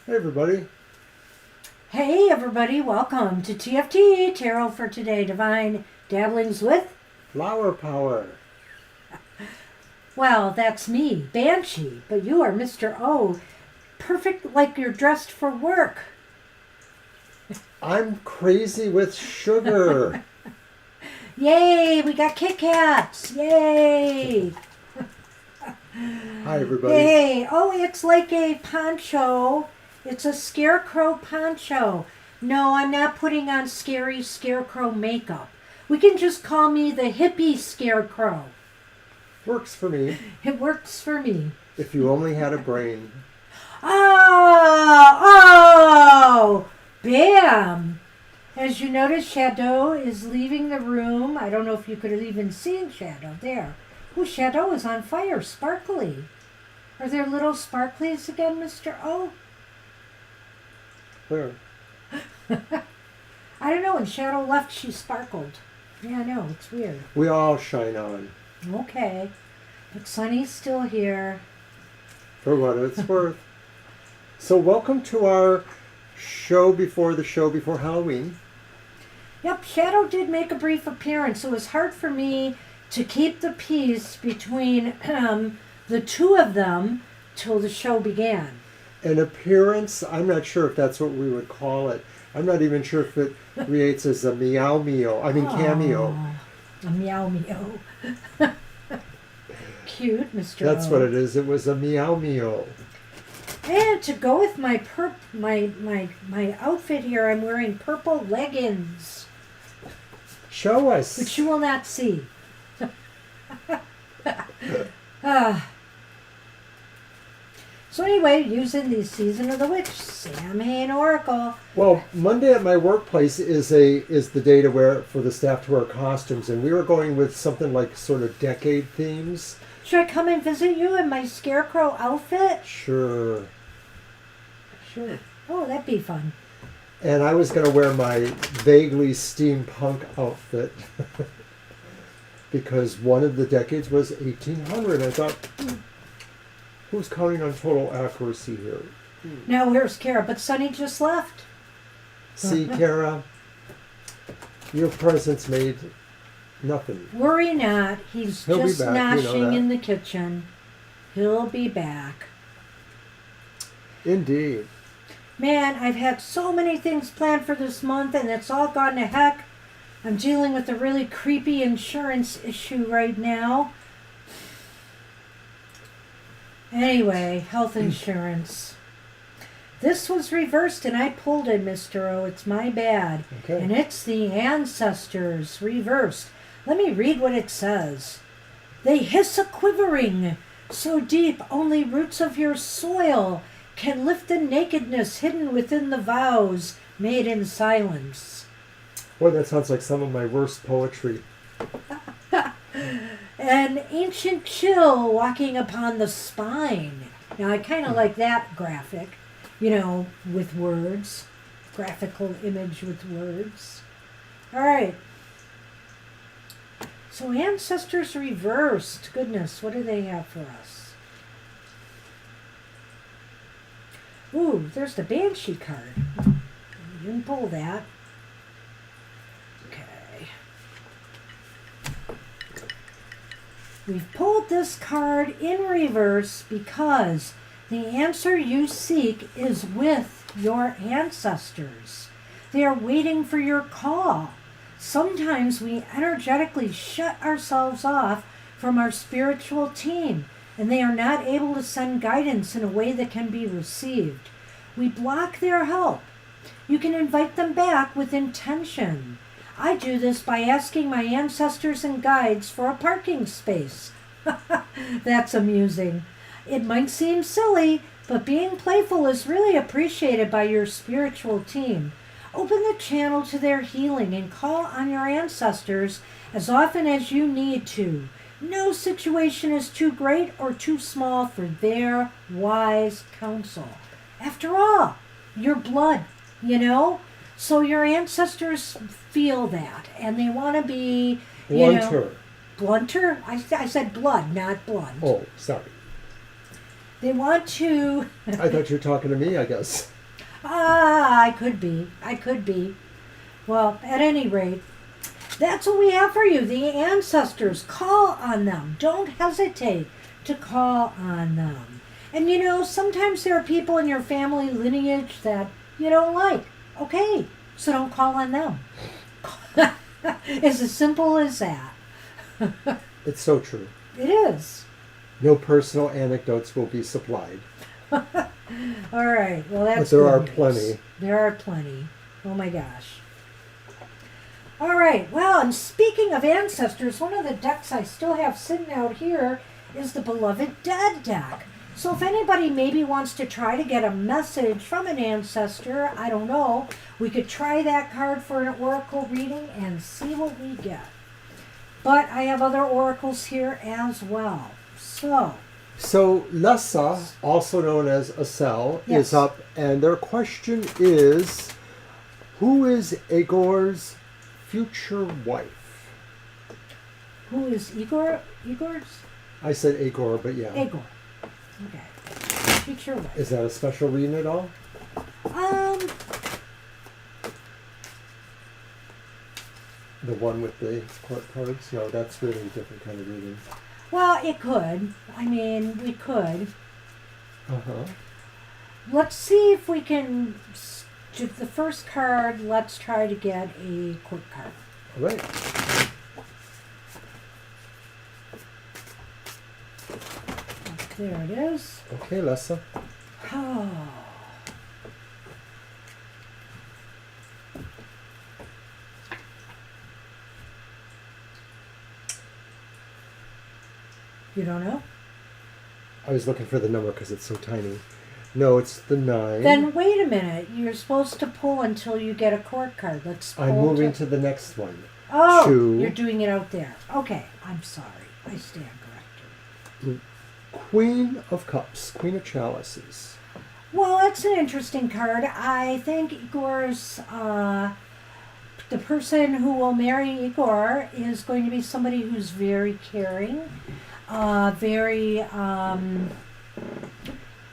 Hey everybody. Hey everybody, welcome to TFT, Tarot for Today, Divine Dabblings with, Flower power. well, that's me, Banshee, but you are Mr. O, perfect like you're dressed for work. I'm crazy with sugar. Yay, we got Kit Kats, yay! Hi everybody. Hey, oh, it's like a poncho. It's a scarecrow poncho. No, I'm not putting on scary scarecrow makeup. We can just call me the hippie scarecrow. Works for me. It works for me. If you only had a brain. Oh! Bam! As you notice, Shadow is leaving the room. I don't know if you could have even seen Shadow there. Oh, Shadow is on fire, sparkly. Are there little sparklies again, Mr. O? Where? I don't know. When Shadow left, she sparkled. Yeah, I know. It's weird. We all shine on. Okay. But Sunny's still here. For what it's worth. So welcome to our show before Halloween. Yep, Shadow did make a brief appearance. It was hard for me to keep the peace between the two of them till the show began. An appearance, I'm not sure if that's what we would call it. I'm not even sure if it creates as a cameo. A meow meow. Cute, Mr. That's O. what it is. It was a meow. And to go with my my outfit here, I'm wearing purple leggings, Show us. which you will not see. Ah. So anyway, using the Season of the Witch, Samhain Oracle. Well, Monday at my workplace is the day to wear for the staff to wear costumes, and we were going with something like sort of decade themes. Should I come and visit you in my scarecrow outfit? Sure. Oh, that'd be fun. And I was going to wear my vaguely steampunk outfit because one of the decades was 1800. I thought, who's counting on total accuracy here? Now where's Kara? But Sunny just left. See, Kara, your presence made nothing. Worry not. He'll be just back, you know noshing that. in the kitchen. He'll be back. Indeed. Man, I've had so many things planned for this month and it's all gone to heck. I'm dealing with a really creepy insurance issue right now. Anyway, health insurance. This was reversed and I pulled it, Mr. O. It's my bad. Okay. And it's the ancestors reversed. Let me read what it says. They hiss a quivering, so deep only roots of your soil can lift the nakedness hidden within the vows made in silence. Boy, that sounds like some of my worst poetry. An ancient chill walking upon the spine. Now, I kind of like that graphic, with words. Graphical image with words. All right. So, ancestors reversed. Goodness, what do they have for us? Ooh, there's the Banshee card. You didn't pull that. Okay. We've pulled this card in reverse because the answer you seek is with your ancestors. They are waiting for your call. Sometimes we energetically shut ourselves off from our spiritual team, and they are not able to send guidance in a way that can be received. We block their help. You can invite them back with intention. I do this by asking my ancestors and guides for a parking space. That's amusing. It might seem silly, but being playful is really appreciated by your spiritual team. Open the channel to their healing and call on your ancestors as often as you need to. No situation is too great or too small for their wise counsel. After all, your blood, So your ancestors feel that, and they want to be, Blunter. Blunter? I said blood, not blunt. Oh, sorry. They want to... I thought you were talking to me, I guess. I could be. I could be. Well, at any rate, that's what we have for you. The ancestors. Call on them. Don't hesitate to call on them. And you know, sometimes there are people in your family lineage that you don't like. Okay, so don't call on them. It's as simple as that. It's so true. It is. No personal anecdotes will be supplied. All right. Well, that's but there good are news. plenty. There are plenty. Oh my gosh. All right. Well, and speaking of ancestors, one of the decks I still have sitting out here is the Beloved Dead deck. So if anybody maybe wants to try to get a message from an ancestor, I don't know, we could try that card for an oracle reading and see what we get. But I have other oracles here as well. So Lessa, also known as Acel, Yes. is up, and their question is, who is Igor's future wife? who is Igor? Igor's? I said Igor, but yeah. Igor. Okay. Future wife. Is that a special reading at all? The one with the court cards? No, that's really a different kind of reading. Well, it could. I mean, we could. Uh-huh. Let's see if we can. The first card, let's try to get a court card. All right. There it is. Okay, Lessa. Oh. You don't know? I was looking for the number because it's so tiny. No, it's the 9. Then wait a minute. You're supposed to pull until you get a court card. Let's pull. I'm moving to the next one. Oh, 2. you're doing it out there. Okay, I'm sorry. I stand corrected. Queen of Cups, Queen of Chalices. Well, that's an interesting card. I think Igor's, the person who will marry Igor is going to be somebody who's very caring, very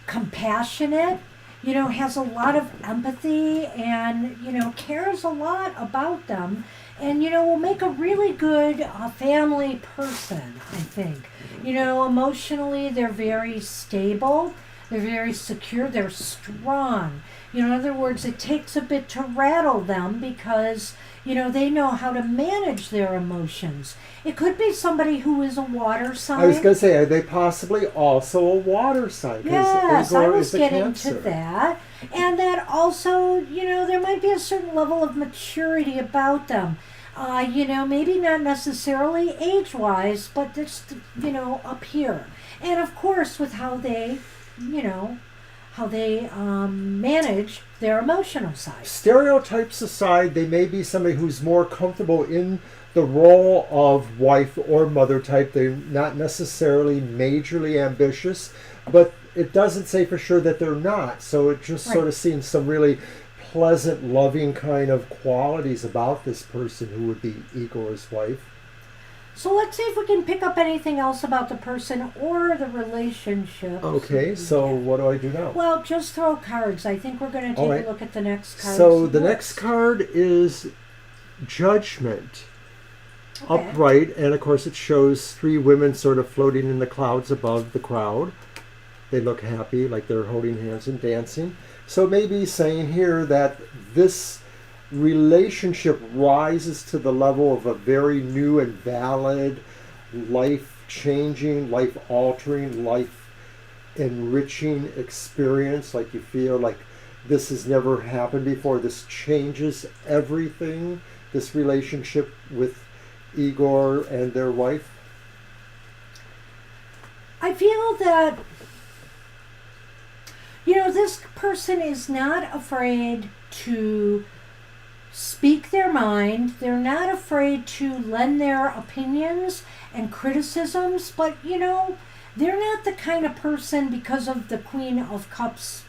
compassionate, you know, has a lot of empathy and, you know, cares a lot about them. And, you know, will make a really good family person, I think. You know, emotionally, they're very stable. They're very secure. They're strong. You know, in other words, it takes a bit to rattle them because, you know, they know how to manage their emotions. It could be somebody who is a water sign. I was going to say, are they possibly also a water sign? 'Cause Yes, Igor I was is a getting Cancer. to that. And that also, you know, there might be a certain level of maturity about them. You know, maybe not necessarily age-wise, but just, you know, up here. And of course, with how they, you know, manage their emotional side. Stereotypes aside, they may be somebody who's more comfortable in the role of wife or mother type. They're not necessarily majorly ambitious, but it doesn't say for sure that they're not. So it just sort of seems some really pleasant, loving kind of qualities about this person who would be Igor's wife. So let's see if we can pick up anything else about the person or the relationship. Okay, so what do I do now? Well, just throw cards. I think we're going to take a look at the next card. So the next card is Judgment. Okay. Upright, and of course it shows 3 women sort of floating in the clouds above the crowd. They look happy, like they're holding hands and dancing. So maybe saying here that this relationship rises to the level of a very new and valid, life-changing, life-altering, life-enriching experience. Like you feel like this has never happened before. This changes everything, this relationship with Igor and their wife. I feel that, you know, this person is not afraid to speak their mind. They're not afraid to lend their opinions and criticisms, but, you know, they're not the kind of person, because of the Queen of Cups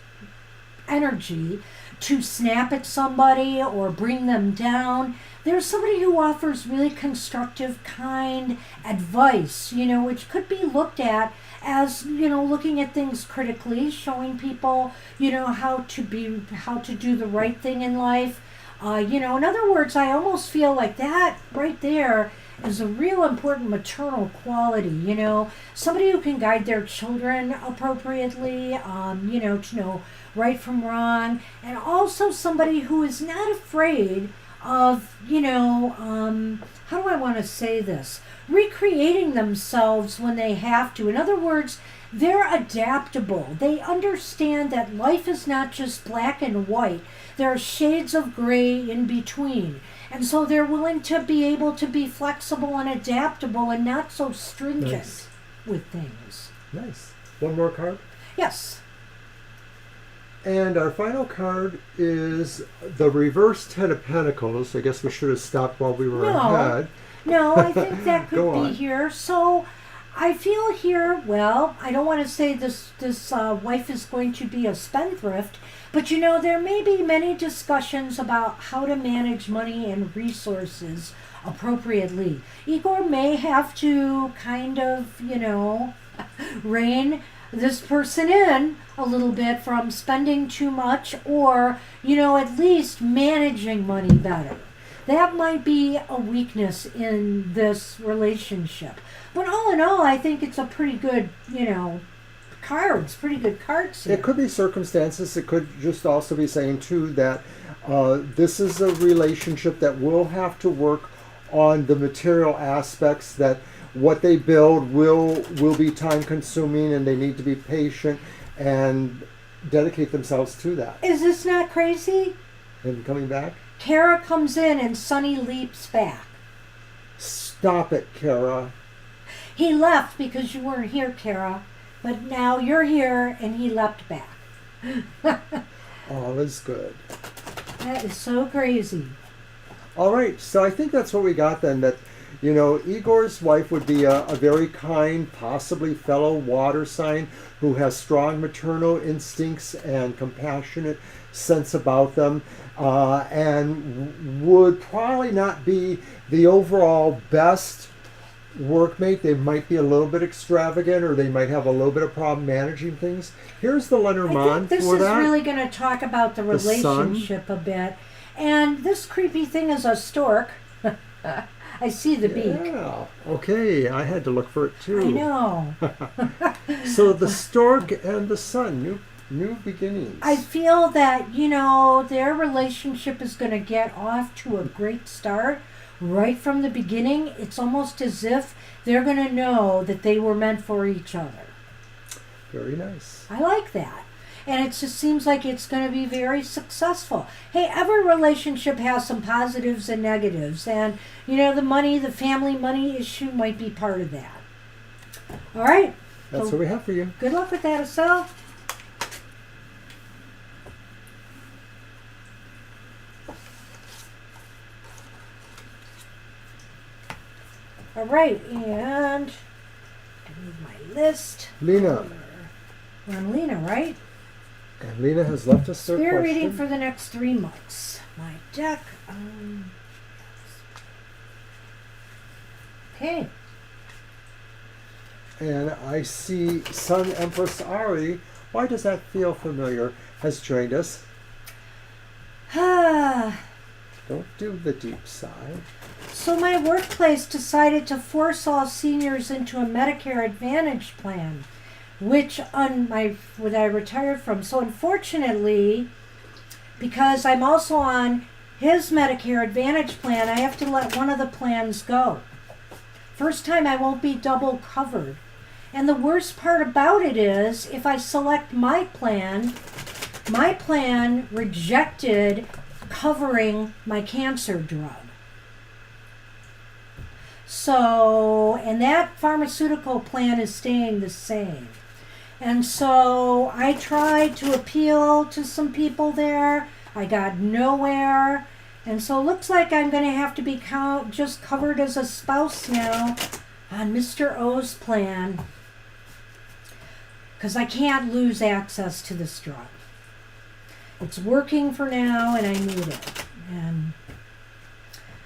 energy, to snap at somebody or bring them down. There's somebody who offers really constructive, kind advice, which could be looked at as, looking at things critically, showing people, how to do the right thing in life. In other words, I almost feel like that right there is a real important maternal quality, somebody who can guide their children appropriately, to know right from wrong, and also somebody who is not afraid of, how do I want to say this? Recreating themselves when they have to. In other words, they're adaptable. They understand that life is not just black and white. There are shades of gray in between. And so they're willing to be able to be flexible and adaptable and not so stringent with things. Nice. One more card? Yes. And our final card is the reverse Ten of Pentacles. I guess we should have stopped while we were ahead. No, I think that could Go be on. here. So I feel here, well, I don't want to say this wife is going to be a spendthrift, but there may be many discussions about how to manage money and resources appropriately. Igor may have to kind of, rein this person in a little bit from spending too much, or, at least managing money better. That might be a weakness in this relationship. But all in all, I think it's a pretty good, cards, pretty good cards here. It could be circumstances. It could just also be saying, too, that this is a relationship that will have to work on the material aspects, that what they build will be time consuming, and they need to be patient and dedicate themselves to that. Is this not crazy? And coming back? Kara comes in and Sonny leaps back. Stop it, Kara. He left because you weren't here, Kara, but now you're here and he leapt back. All is good. That is so crazy. All right, so I think that's what we got then, that Igor's wife would be a very kind, possibly fellow water sign who has strong maternal instincts and compassionate sense about them, and would probably not be the overall best workmate. They might be a little bit extravagant, or they might have a little bit of problem managing things. Here's the Lenormand I think this for is that. really going to talk about the relationship a bit. And this creepy thing is a stork. I see the beak. Yeah. Okay, I had to look for it too. I know. So the stork and the sun, new beginnings. I feel that, their relationship is going to get off to a great start right from the beginning. It's almost as if they're going to know that they were meant for each other. Very nice. I like that. And it just seems like it's going to be very successful. Hey, every relationship has some positives and negatives. And, the family money issue might be part of that. All right. That's what we have for you. Good luck with that, Estelle. All right, and I need my list. Lena. We're on Lena, right? And Lena has left us their Spirit question. reading for the next 3 months. My deck. Okay. And I see Sun Empress Ari. Why does that feel familiar? Has joined us. Don't do the deep sigh. So my workplace decided to force all seniors into a Medicare Advantage plan, which what I retired from. So unfortunately, because I'm also on his Medicare Advantage plan, I have to let one of the plans go. First time I won't be double covered. And the worst part about it is, if I select my plan rejected covering my cancer drug. So, and that pharmaceutical plan is staying the same. And so I tried to appeal to some people there. I got nowhere. And so it looks like I'm going to have to be just covered as a spouse now on Mr. O's plan, because I can't lose access to this drug. It's working for now, and I need it. And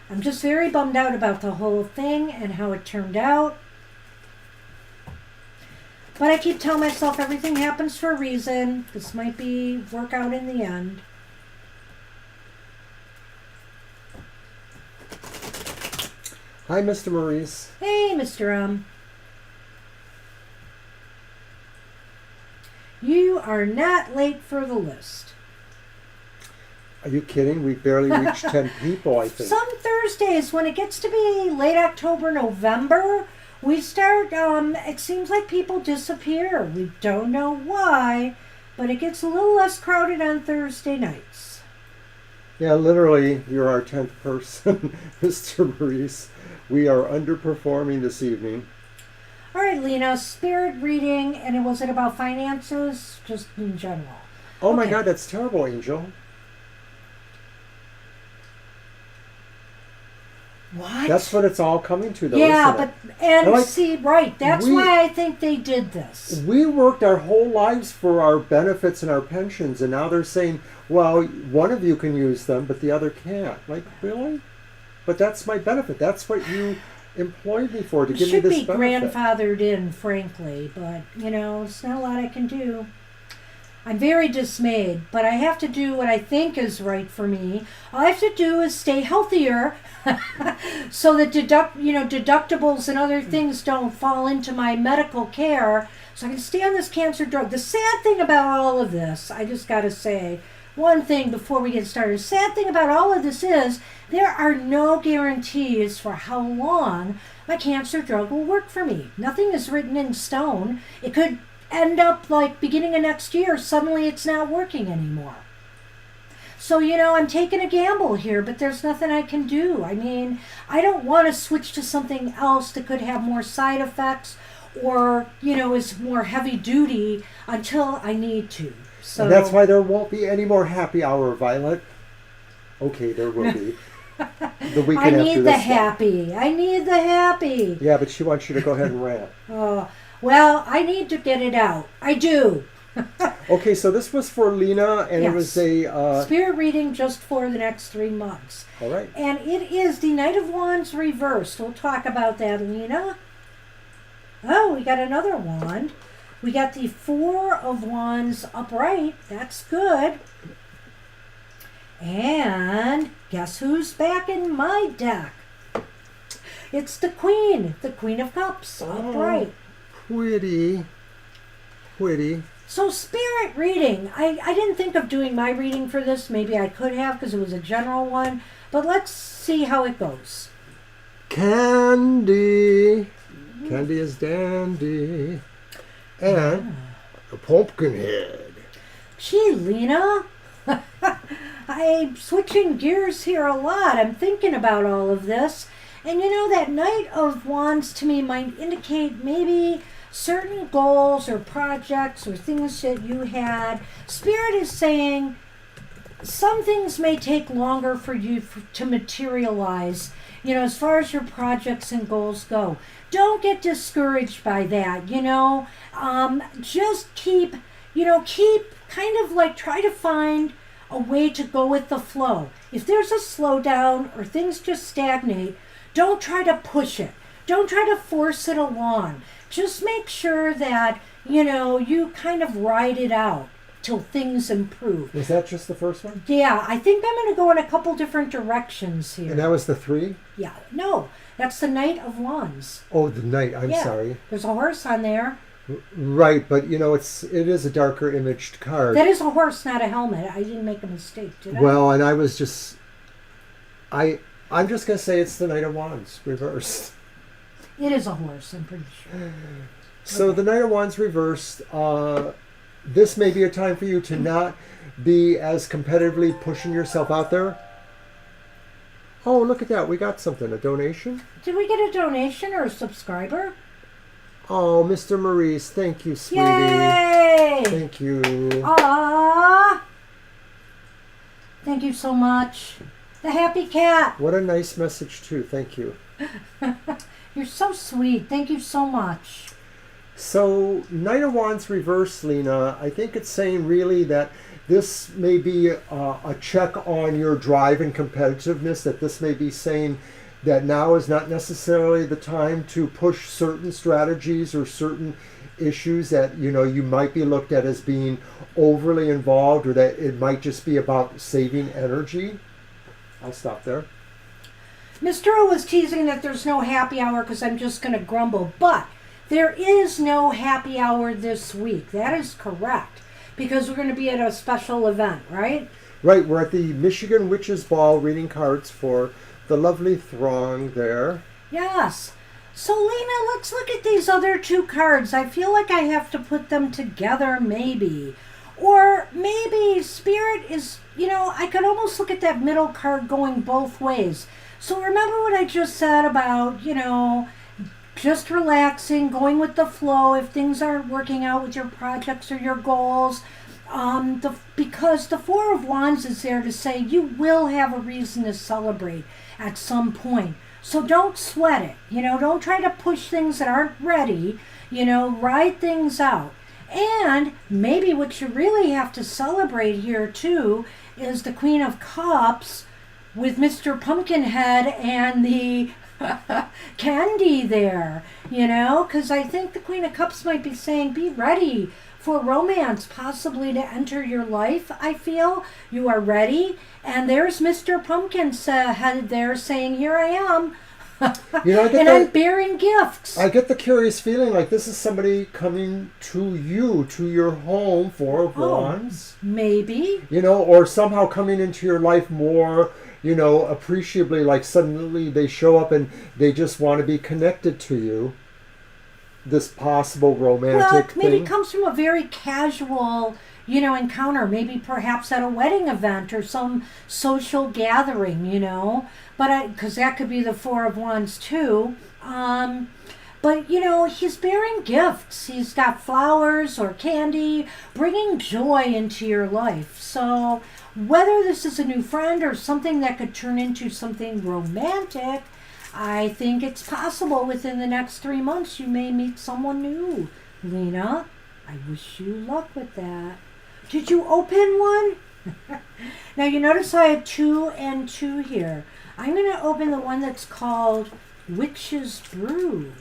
I'm just very bummed out about the whole thing and how it turned out. But I keep telling myself everything happens for a reason. This might work out in the end. Hi, Mr. Maurice. Hey, Mr. You are not late for the list. Are you kidding? We barely reached 10 people, I think. Some Thursdays, when it gets to be late October, November, we start, it seems like people disappear. We don't know why, but it gets a little less crowded on Thursday nights. Yeah, literally, you're our 10th person, Mr. Maurice. We are underperforming this evening. All right, Lena, spirit reading, and was it about finances? Just in general. Oh my God, that's terrible, Angel. What? That's what it's all coming to, though, yeah, isn't it? and like, see, right, that's why I think they did this. We worked our whole lives for our benefits and our pensions, and now they're saying, well, one of you can use them, but the other can't. Like, really? But that's my benefit. That's what you employed me for, to give me this benefit. Should be grandfathered in, frankly, but, it's not a lot I can do. I'm very dismayed, but I have to do what I think is right for me. All I have to do is stay healthier so that deductibles and other things don't fall into my medical care, so I can stay on this cancer drug. The sad thing about all of this, I just got to say one thing before we get started. The sad thing about all of this is there are no guarantees for how long my cancer drug will work for me. Nothing is written in stone. It could end up like beginning of next year, suddenly it's not working anymore. So, I'm taking a gamble here, but there's nothing I can do. I mean, I don't want to switch to something else that could have more side effects or, is more heavy duty until I need to. So and that's why there won't be any more happy hour, Violet. Okay, there will be. The weekend I need after the this happy. I need the happy. Yeah, but she wants you to go ahead and rant. Well, I need to get it out. I do. Okay, so this was for Lena, and yes. It was a... spirit reading just for the next 3 months. All right. And it is the Knight of Wands reversed. We'll talk about that, Lena. Oh, we got another wand. We got the Four of Wands upright. That's good. And guess who's back in my deck? It's the Queen of Cups, upright. Pretty. So spirit reading. I didn't think of doing my reading for this. Maybe I could have because it was a general one. But let's see how it goes. Candy. Candy is dandy. And a pumpkin head. Gee, Lena. I'm switching gears here a lot. I'm thinking about all of this. And that Knight of Wands to me might indicate maybe certain goals or projects or things that you had. Spirit is saying some things may take longer for you to materialize, as far as your projects and goals go. Don't get discouraged by that, just keep kind of like try to find a way to go with the flow. If there's a slowdown or things just stagnate, don't try to push it. Don't try to force it along. Just make sure that, you kind of ride it out till things improve. Was that just the first one? Yeah, I think I'm going to go in a couple different directions here. And that was the 3? Yeah, no, that's the Knight of Wands. Oh, the Knight, I'm sorry. There's a horse on there. Right, but it is a darker imaged card. That is a horse, not a helmet. I didn't make a mistake, did I? Well, and I was just... I'm just going to say it's the Knight of Wands reversed. It is a horse, I'm pretty sure. So the Knight of Wands reversed. This may be a time for you to not be as competitively pushing yourself out there. Oh, look at that. We got something. A donation? Did we get a donation or a subscriber? Oh, Mr. Maurice, thank you, sweetie. Yay! Thank you. Aww. Thank you so much. The happy cat. What a nice message, too. Thank you. You're so sweet. Thank you so much. So, Knight of Wands reverse, Lena, I think it's saying really that this may be a check on your drive and competitiveness, that this may be saying that now is not necessarily the time to push certain strategies or certain issues that you might be looked at as being overly involved, or that it might just be about saving energy. I'll stop there. Mr. O was teasing that there's no happy hour because I'm just going to grumble, but there is no happy hour this week. That is correct, because we're going to be at a special event, right? Right, we're at the Michigan Witches Ball reading cards for the lovely throng there. Yes. So, Lena, let's look at these other two cards. I feel like I have to put them together, maybe. Or maybe Spirit is, I could almost look at that middle card going both ways. So remember what I just said about, just relaxing, going with the flow if things aren't working out with your projects or your goals. Because the Four of Wands is there to say you will have a reason to celebrate at some point. So don't sweat it. Don't try to push things that aren't ready. Ride things out. And maybe what you really have to celebrate here too is the Queen of Cups with Mr. Pumpkinhead and the candy there, because I think the Queen of Cups might be saying be ready for romance possibly to enter your life. I feel you are ready. And there's Mr. Pumpkinhead there saying, here I am. And I'm bearing gifts. I get the curious feeling like this is somebody coming to you, to your home, Four of Wands. Maybe. Or somehow coming into your life more, appreciably, like suddenly they show up and they just want to be connected to you. This possible romantic thing. Maybe it comes from a very casual, encounter. Maybe perhaps at a wedding event or some social gathering, But because that could be the Four of Wands too. But, he's bearing gifts. He's got flowers or candy, bringing joy into your life. So whether this is a new friend or something that could turn into something romantic, I think it's possible within the next 3 months you may meet someone new. Lena, I wish you luck with that. Did you open one? Now you notice I had 2 and 2 here. I'm going to open the one that's called Witch's Brew.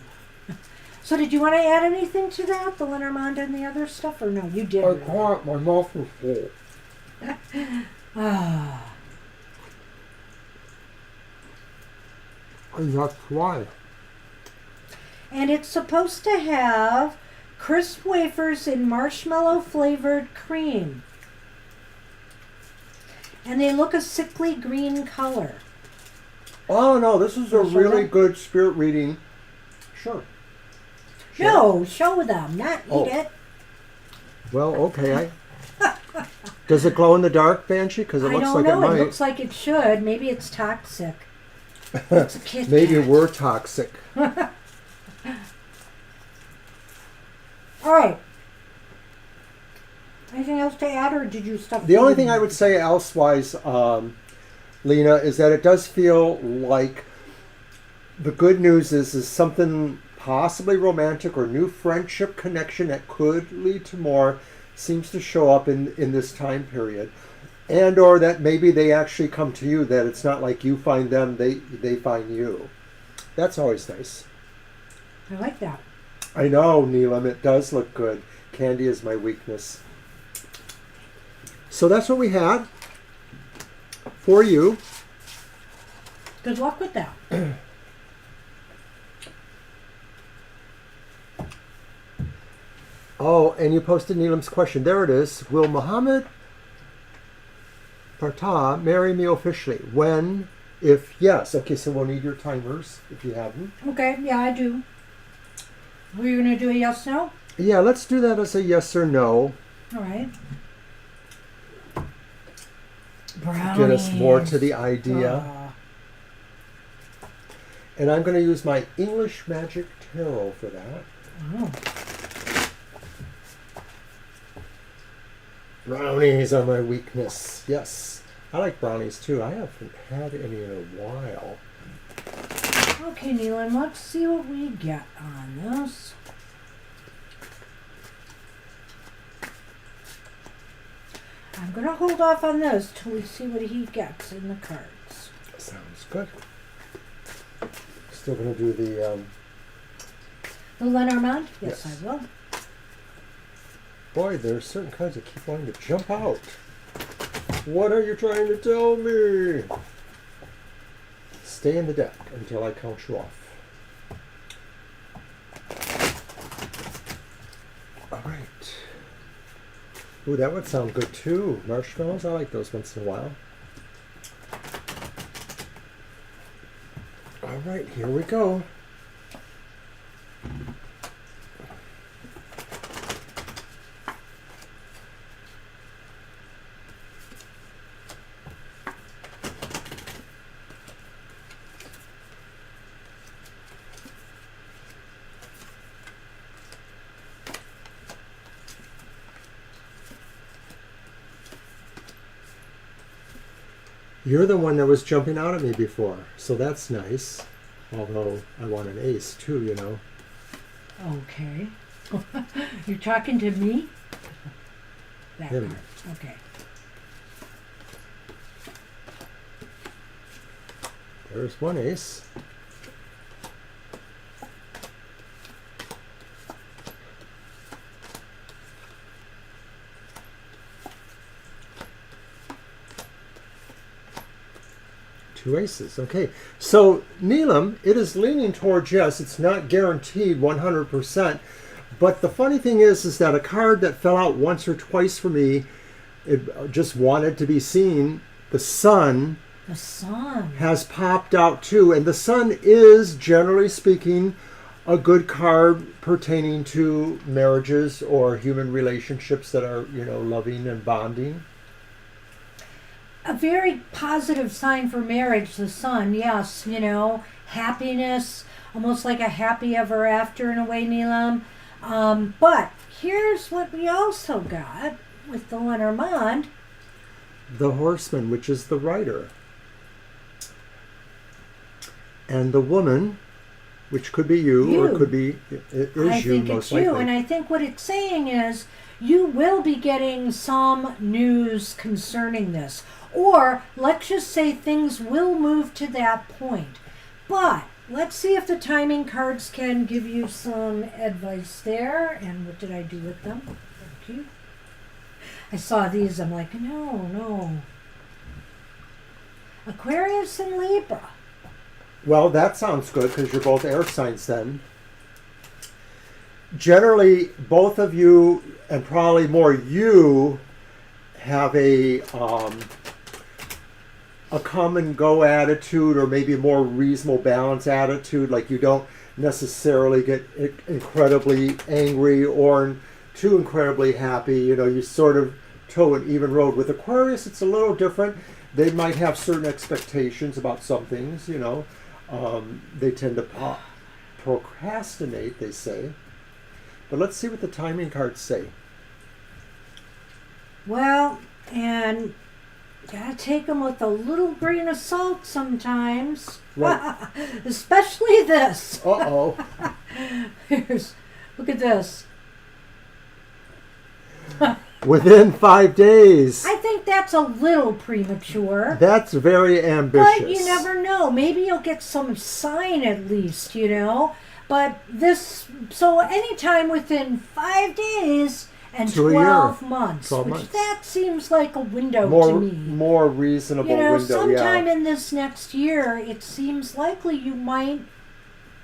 So did you want to add anything to that? The Lenormand and the other stuff? Or no, you did. I can't. My mouth is full. And that's why. And it's supposed to have crisp wafers in marshmallow flavored cream. And they look a sickly green color. Oh no, this is a really good spirit reading. Sure. No, show them, not eat it. Well, okay. Does it glow in the dark, Banshee? Because it looks like it might. It looks like it should. Maybe it's toxic. It's a Kit Maybe Kat. we're toxic. All right. Anything else to add, or did you stuff? The only thing I would say elsewise, Lena, is that it does feel like the good news is something possibly romantic or new friendship connection that could lead to more seems to show up in this time period. And or that maybe they actually come to you, that it's not like you find them, they find you. That's always nice. I like that. I know, Neelam, it does look good. Candy is my weakness. So that's what we had for you. Good luck with that. Oh, and you posted Neelam's question. There it is. Will Muhammad Partah marry me officially? When? If yes. Okay, so we'll need your timers if you have them. Okay, yeah, I do. Were you going to do a yes, no? Yeah, let's do that as a yes or no. All right. Brownies. Get us more to the idea. And I'm going to use my English Magic Tarot for that. Oh. Brownies are my weakness. Yes. I like brownies too. I haven't had any in a while. Okay, Neelan, let's see what we get on this. I'm going to hold off on this till we see what he gets in the cards. Sounds good. Still going to do the... The Lenormand? Yes, Yes. I will. Boy, there are certain cards that keep wanting to jump out. What are you trying to tell me? Stay in the deck until I count you off. All right. Ooh, that would sound good too. Marshmallows, I like those once in a while. All right, here we go. You're the one that was jumping out at me before, so that's nice. Although I want an ace too, you know. Okay. You're talking to me? That Him. card. Okay. There's one ace. Two aces. Okay. So, Neelam, it is leaning towards yes. It's not guaranteed 100%. But the funny thing is that a card that fell out once or twice for me, it just wanted to be seen. The Sun The Sun. has popped out too. And the Sun is, generally speaking, a good card pertaining to marriages or human relationships that are, you know, loving and bonding. A very positive sign for marriage, the Sun, yes. You know, happiness, almost like a happy ever after in a way, Neelam. But here's what we also got with the Lenormand. The Horseman, which is the rider. And the Woman, which could be you. Or it could be, it is I you think most it's you, likely. and I think what it's saying is you will be getting some news concerning this. Or let's just say things will move to that point. But let's see if the timing cards can give you some advice there. And what did I do with them? Thank you. I saw these, I'm like, no. Aquarius and Libra. Well, that sounds good because you're both air signs then. Generally, both of you, and probably more you, have a come and go attitude, or maybe a more reasonable balance attitude. Like you don't necessarily get incredibly angry or too incredibly happy. You know, you sort of toe an even road. With Aquarius, it's a little different. They might have certain expectations about some things, you know. They tend to procrastinate, they say. But let's see what the timing cards say. Well, and gotta take them with a little grain of salt sometimes. Right. Especially this. Uh-oh. Look at this. Within 5 days. I think that's a little premature. That's very ambitious. But you never know. Maybe you'll get some sign at least, you know. But this, so anytime within 5 days and To a 12 year. months, 12 which months. that seems like a window more, to me. more reasonable You know, window, sometime yeah. in this next year, it seems likely you might,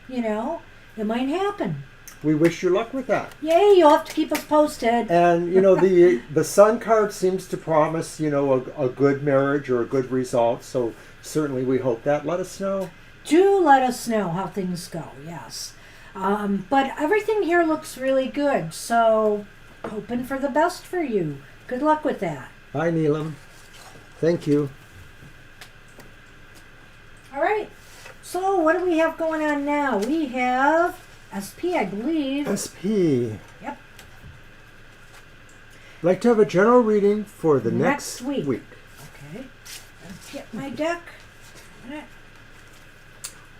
you know, it might happen. We wish you luck with that. Yay, you'll have to keep us posted. And, you know, the Sun card seems to promise, you know, a good marriage or a good result. So certainly we hope that. Let us know. Do let us know how things go, yes. But everything here looks really good, so hoping for the best for you. Good luck with that. Bye, Neelam. Thank you. All right, so what do we have going on now? We have SP, I believe. SP. Yep. Like to have a general reading for the Next next week. week. Okay, let's get my deck.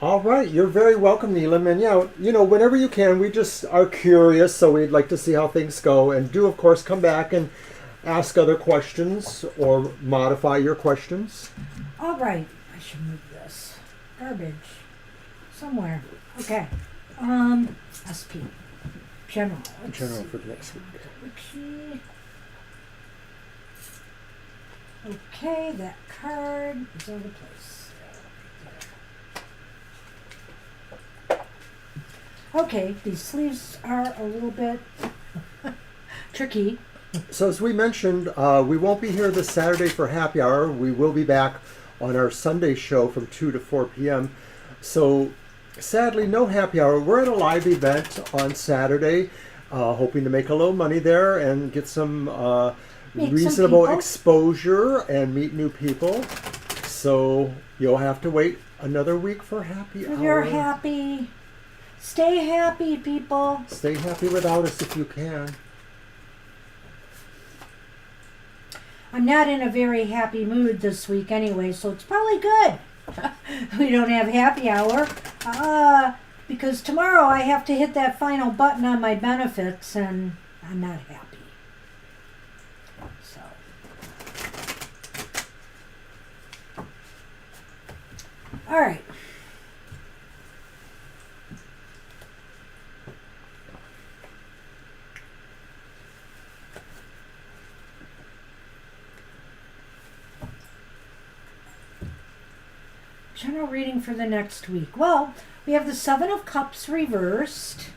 All right, you're very welcome, Neelam. And yeah, you know, whenever you can, we just are curious, so we'd like to see how things go. And do, of course, come back and ask other questions or modify your questions. All right. I should move this. Garbage. Somewhere. Okay. SP. General. Let's General see. for the next week. Wiki. Okay, that card is out of place. Okay, these sleeves are a little bit tricky. So as we mentioned, we won't be here this Saturday for happy hour. We will be back on our Sunday show from 2 to 4 p.m. So sadly, no happy hour. We're at a live event on Saturday, hoping to make a little money there and get some reasonable exposure and meet new people. So you'll have to wait another week for happy hour. If you're happy, stay happy, people. Stay happy without us if you can. I'm not in a very happy mood this week anyway, so it's probably good. We don't have happy hour. Because tomorrow I have to hit that final button on my benefits and I'm not happy. So. All right. General reading for the next week. Well, we have the Seven of Cups reversed.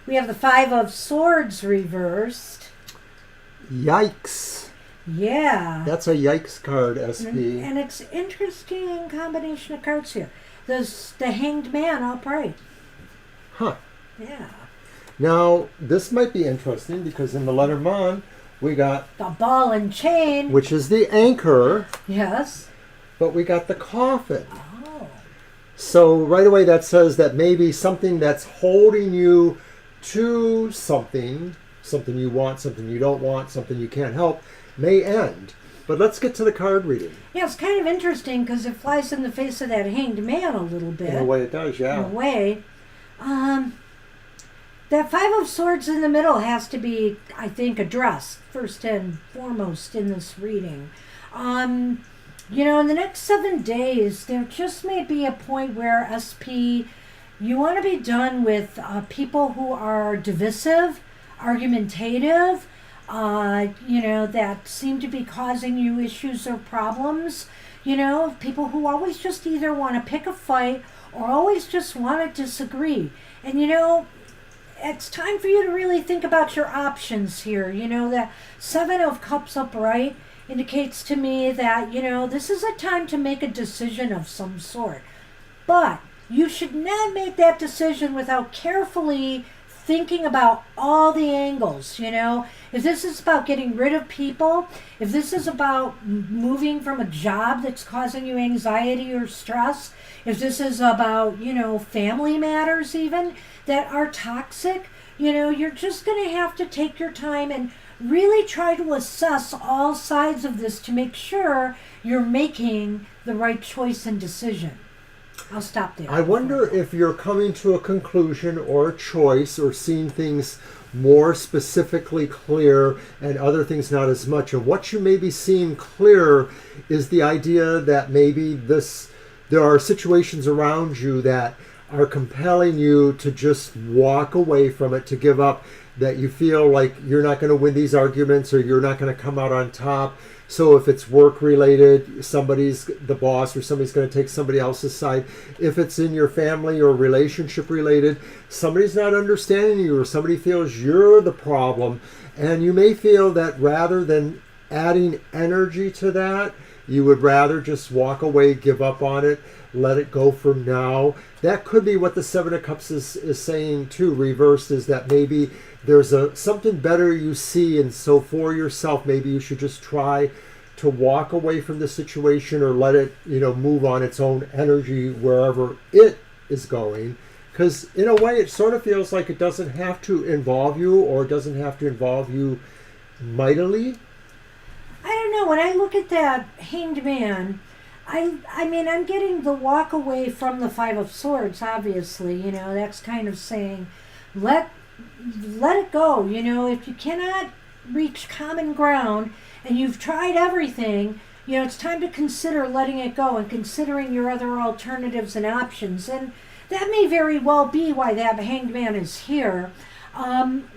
We have the Five of Swords reversed. Yikes. Yeah. That's a yikes card, SP. And it's interesting combination of cards here. There's the Hanged Man upright. Huh. Yeah. Now, this might be interesting because in the Lenormand, we got the Ball and Chain. Which is the anchor. Yes. But we got the coffin. Oh. So right away that says that maybe something that's holding you to something you want, something you don't want, something you can't help, may end. But let's get to the card reading. Yeah, it's kind of interesting because it flies in the face of that Hanged Man a little bit. In a way it does, yeah. In a way. That Five of Swords in the middle has to be, I think, addressed first and foremost in this reading. You know, in the next 7 days, there just may be a point where SP, you want to be done with people who are divisive, argumentative, you know, that seem to be causing you issues or problems. You know, people who always just either want to pick a fight or always just want to disagree. And, you know, it's time for you to really think about your options here. You know, that Seven of Cups upright indicates to me that, you know, this is a time to make a decision of some sort. But you should not make that decision without carefully thinking about all the angles, you know. If this is about getting rid of people, if this is about moving from a job that's causing you anxiety or stress, if this is about, you know, family matters even that are toxic, you know, you're just going to have to take your time and really try to assess all sides of this to make sure you're making the right choice and decision. I'll stop there. I wonder if you're coming to a conclusion or a choice or seeing things more specifically clear and other things not as much. And what you may be seeing clear is the idea that maybe there are situations around you that are compelling you to just walk away from it, to give up, that you feel like you're not going to win these arguments or you're not going to come out on top. So if it's work related, somebody's the boss or somebody's going to take somebody else's side. If it's in your family or relationship related, somebody's not understanding you or somebody feels you're the problem. And you may feel that rather than adding energy to that, you would rather just walk away, give up on it, let it go for now. That could be what the Seven of Cups is saying too, reversed, is that maybe there's something better you see, and so for yourself, maybe you should just try to walk away from the situation or let it, you know, move on its own energy wherever it is going. Because in a way, it sort of feels like it doesn't have to involve you, or it doesn't have to involve you mightily. I don't know. When I look at that Hanged Man, I mean, I'm getting the walk away from the Five of Swords, obviously. You know, that's kind of saying, let it go. You know, if you cannot reach common ground and you've tried everything, you know, it's time to consider letting it go and considering your other alternatives and options. And that may very well be why that Hanged Man is here.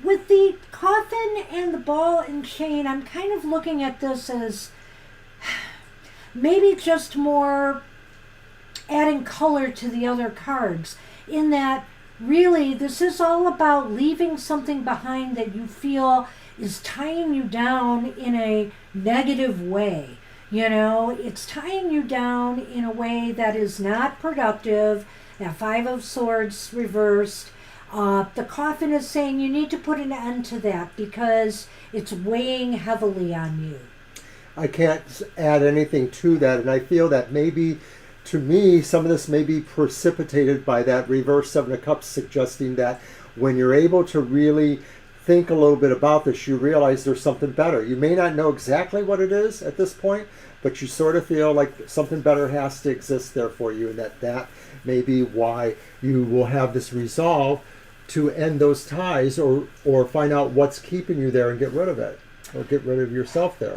With the coffin and the ball and chain, I'm kind of looking at this as maybe just more adding color to the other cards, in that really this is all about leaving something behind that you feel is tying you down in a negative way. You know, it's tying you down in a way that is not productive. That Five of Swords reversed. The coffin is saying you need to put an end to that because it's weighing heavily on you. I can't add anything to that, and I feel that maybe, to me, some of this may be precipitated by that reverse Seven of Cups, suggesting that when you're able to really think a little bit about this, you realize there's something better. You may not know exactly what it is at this point, but you sort of feel like something better has to exist there for you, and that may be why you will have this resolve to end those ties, or find out what's keeping you there and get rid of it, or get rid of yourself there.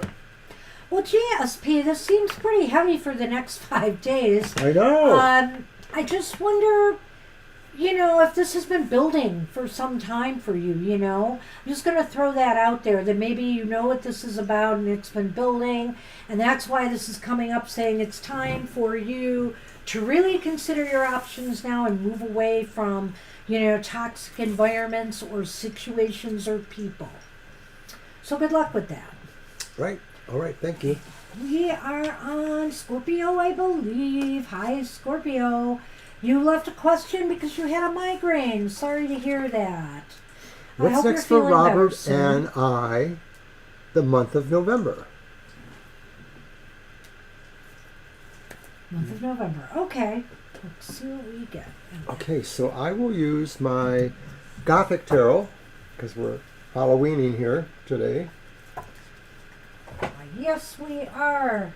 Well, GSP, this seems pretty heavy for the next 5 days. I know. I just wonder, you know, if this has been building for some time for you, you know. I'm just going to throw that out there, that maybe you know what this is about and it's been building, and that's why this is coming up, saying it's time for you to really consider your options now and move away from, you know, toxic environments or situations or people. So good luck with that. Right. All right. Thank you. We are on Scorpio, I believe. Hi, Scorpio. You left a question because you had a migraine. Sorry to hear that. What's next for Robert and I, the month of November? Month of November. Okay. Let's see what we get. Okay, so I will use my Gothic Tarot, because we're Halloweening here today. Yes, we are.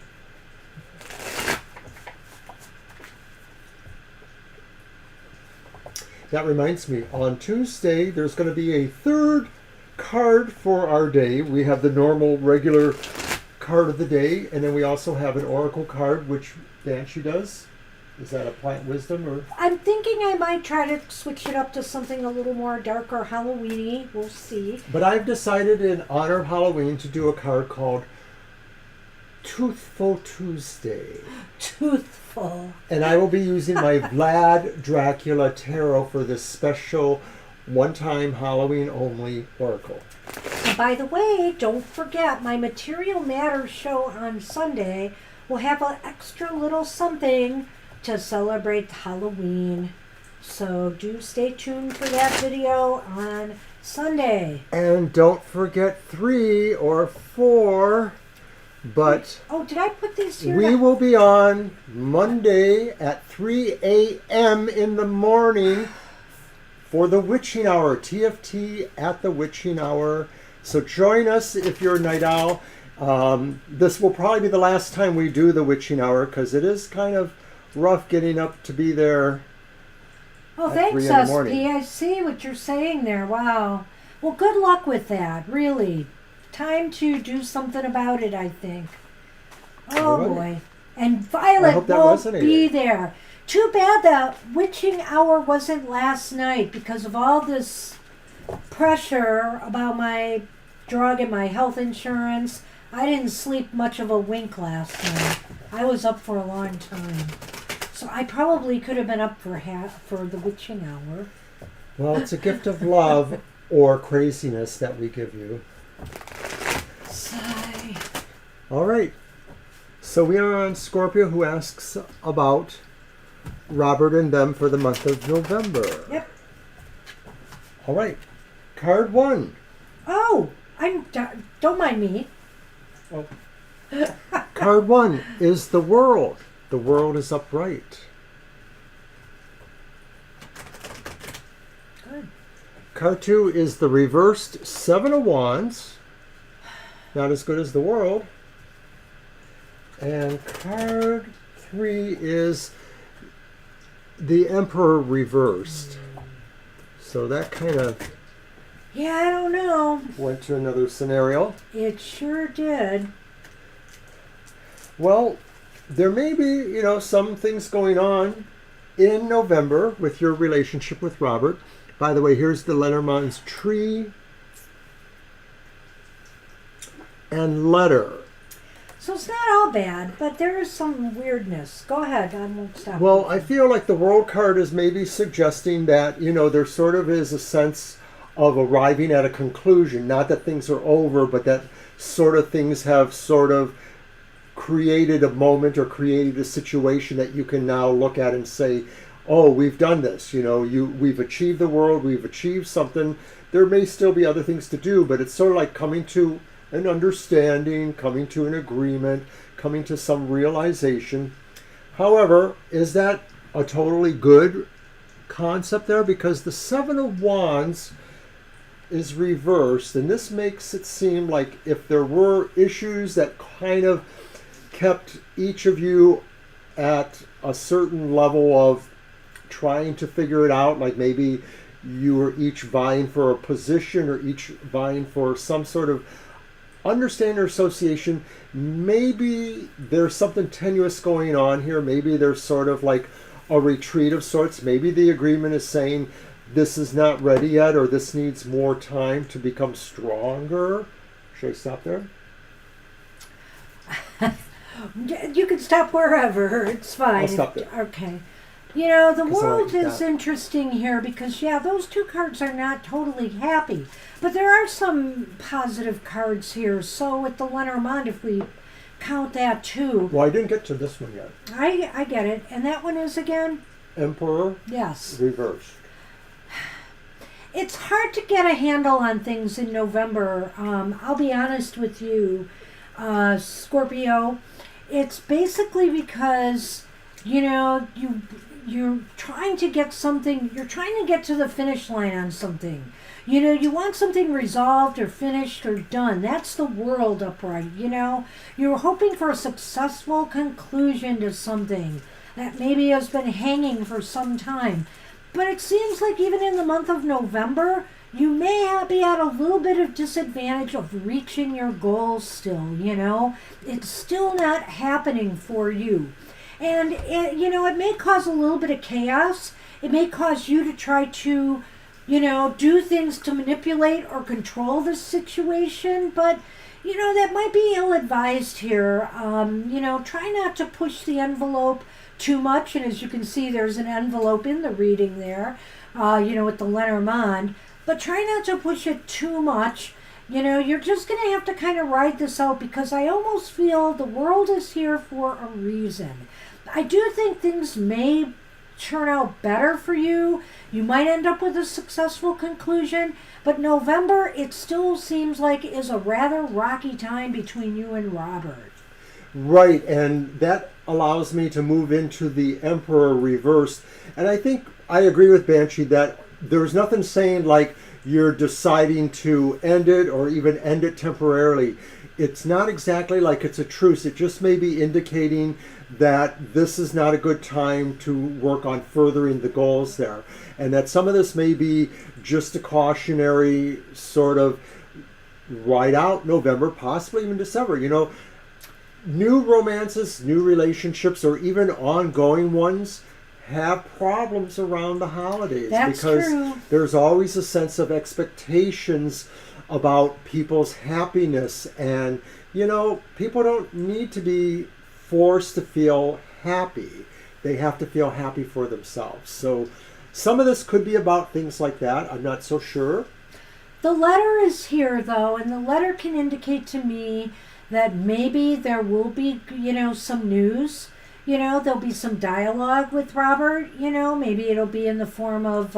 That reminds me, on Tuesday, there's going to be a third card for our day. We have the normal, regular card of the day, and then we also have an oracle card, which Banshee does. Is that a plant wisdom? Or I'm thinking I might try to switch it up to something a little more darker, Halloween-y. We'll see. But I've decided, in honor of Halloween, to do a card called Toothful Tuesday. Toothful. And I will be using my Vlad Dracula Tarot for this special one-time Halloween only oracle. And by the way, don't forget, my Material Matters show on Sunday will have an extra little something to celebrate Halloween. So do stay tuned for that video on Sunday. And don't forget 3 or 4, but oh, did I put these here? we will be on Monday at 3 a.m. in the morning for the Witching Hour, TFT at the Witching Hour. So join us if you're a night owl. This will probably be the last time we do the Witching Hour, because it is kind of rough getting up to be there. Oh, thanks, SP. I see what you're saying there. Wow. Well, good luck with that, really. Time to do something about it, I think. Oh, right. Boy. And Violet won't be there. Too bad the Witching Hour wasn't last night because of all this pressure about my drug and my health insurance. I didn't sleep much of a wink last night. I was up for a long time. So I probably could have been up for the Witching Hour. Well, it's a gift of love or craziness that we give you. Sigh. All right. So we are on Scorpio, who asks about Robert and them for the month of November. Yep. All right. Card 1. Oh, don't mind me. Oh. Card 1 is the World. The world is upright. Good. Card 2 is the reversed 7 of Wands. Not as good as the World. And card 3 is the Emperor reversed. So that kind of Yeah, I don't know. went to another scenario. It sure did. Well, there may be, some things going on in November with your relationship with Robert. By the way, here's the Lenormand's tree and letter. So it's not all bad, but there is some weirdness. Go ahead, God won't stop. Well, I feel like the World card is maybe suggesting that, there sort of is a sense of arriving at a conclusion. Not that things are over, but that sort of things have sort of created a moment or created a situation that you can now look at and say, oh, we've done this. We've achieved the world, we've achieved something. There may still be other things to do, but it's sort of like coming to an understanding, coming to an agreement, coming to some realization. However, is that a totally good concept there? Because the Seven of Wands is reversed, and this makes it seem like if there were issues that kind of kept each of you at a certain level of trying to figure it out, like maybe you were each vying for a position or each vying for some sort of understanding or association, maybe there's something tenuous going on here. Maybe there's sort of like a retreat of sorts. Maybe the agreement is saying this is not ready yet, or this needs more time to become stronger. Should I stop there? You can stop wherever. It's fine. I'll stop there. Okay. The 'Cause I world like is that. interesting here because, those two cards are not totally happy. But there are some positive cards here. So with the Lenormand, if we count that too. Well, I didn't get to this one yet. I get it. And that one is again? Emperor Yes. reversed. It's hard to get a handle on things in November. I'll be honest with you, Scorpio. It's basically because, you're trying to get something, you're trying to get to the finish line on something. You want something resolved or finished or done. That's the world upright, You're hoping for a successful conclusion to something that maybe has been hanging for some time. But it seems like even in the month of November, you may be at a little bit of disadvantage of reaching your goals still, It's still not happening for you. And, it may cause a little bit of chaos. It may cause you to try to, do things to manipulate or control the situation. But, that might be ill-advised here. Try not to push the envelope too much. And as you can see, there's an envelope in the reading there, with the Lenormand. But try not to push it too much. You're just going to have to kind of ride this out because I almost feel the world is here for a reason. I do think things may turn out better for you. You might end up with a successful conclusion, but November, it still seems like is a rather rocky time between you and Robert. Right, and that allows me to move into the Emperor reversed. And I think I agree with Banshee that there's nothing saying like you're deciding to end it or even end it temporarily. It's not exactly like it's a truce. It just may be indicating that this is not a good time to work on furthering the goals there. And that some of this may be just a cautionary sort of ride out November, possibly even December. New romances, new relationships, or even ongoing ones have problems around the holidays. That's because true. There's always a sense of expectations about people's happiness. And, people don't need to be forced to feel happy. They have to feel happy for themselves. So some of this could be about things like that. I'm not so sure. The letter is here, though, and the letter can indicate to me that maybe there will be, some news. There'll be some dialogue with Robert. Maybe it'll be in the form of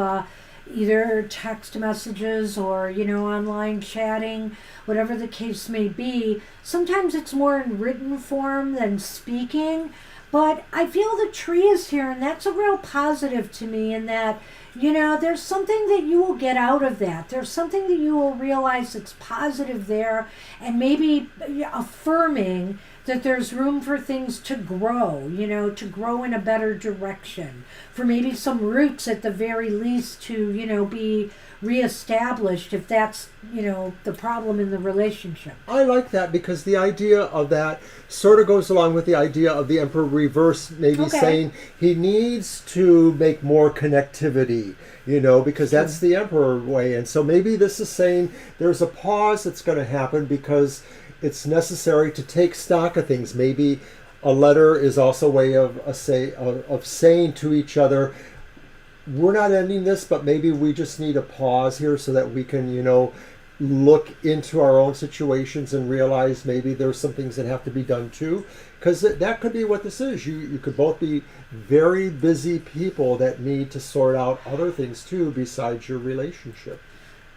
either text messages or, online chatting, whatever the case may be. Sometimes it's more in written form than speaking. But I feel the tree is here, and that's a real positive to me in that, there's something that you will get out of that. There's something that you will realize that's positive there and maybe affirming that there's room for things to grow, to grow in a better direction, for maybe some roots at the very least to, be reestablished if that's, the problem in the relationship. I like that because the idea of that sort of goes along with the idea of the Emperor reverse, maybe saying he needs to make more connectivity, because that's the Emperor way. And so maybe this is saying there's a pause that's going to happen because it's necessary to take stock of things. Maybe a letter is also a way of saying to each other, we're not ending this, but maybe we just need a pause here so that we can, look into our own situations and realize maybe there's some things that have to be done too. Because that could be what this is. You could both be very busy people that need to sort out other things too besides your relationship.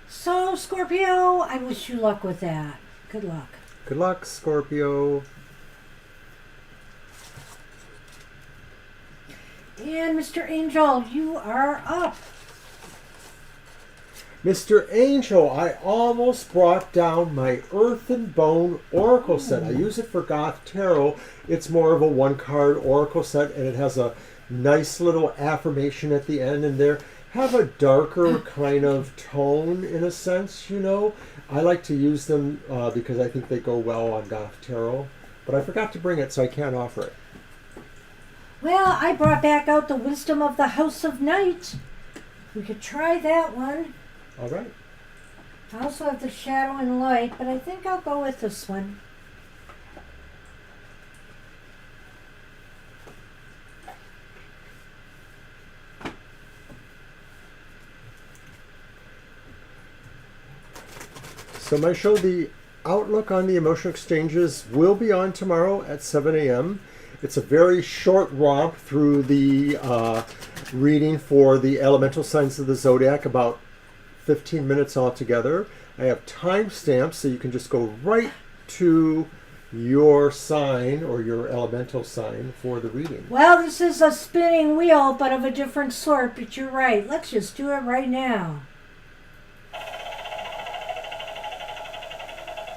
So, Scorpio, I wish you luck with that. Good luck. Good luck, Scorpio. And Mr. Angel, you are up. Mr. Angel, I almost brought down my Earth and Bone Oracle set. I use it for Goth Tarot. It's more of a one-card Oracle set, and it has a nice little affirmation at the end, and they have a darker kind of tone in a sense, I like to use them because I think they go well on Goth Tarot, but I forgot to bring it, so I can't offer it. Well, I brought back out the Wisdom of the House of Night. We could try that one. All right. I also have the Shadow and Light, but I think I'll go with this one. So my show, The Outlook on the Emotional Exchanges, will be on tomorrow at 7 a.m. It's a very short romp through the reading for the elemental signs of the zodiac, about 15 minutes altogether. I have timestamps, so you can just go right to your sign or your elemental sign for the reading. Well, this is a spinning wheel, but of a different sort, but you're right. Let's just do it right now.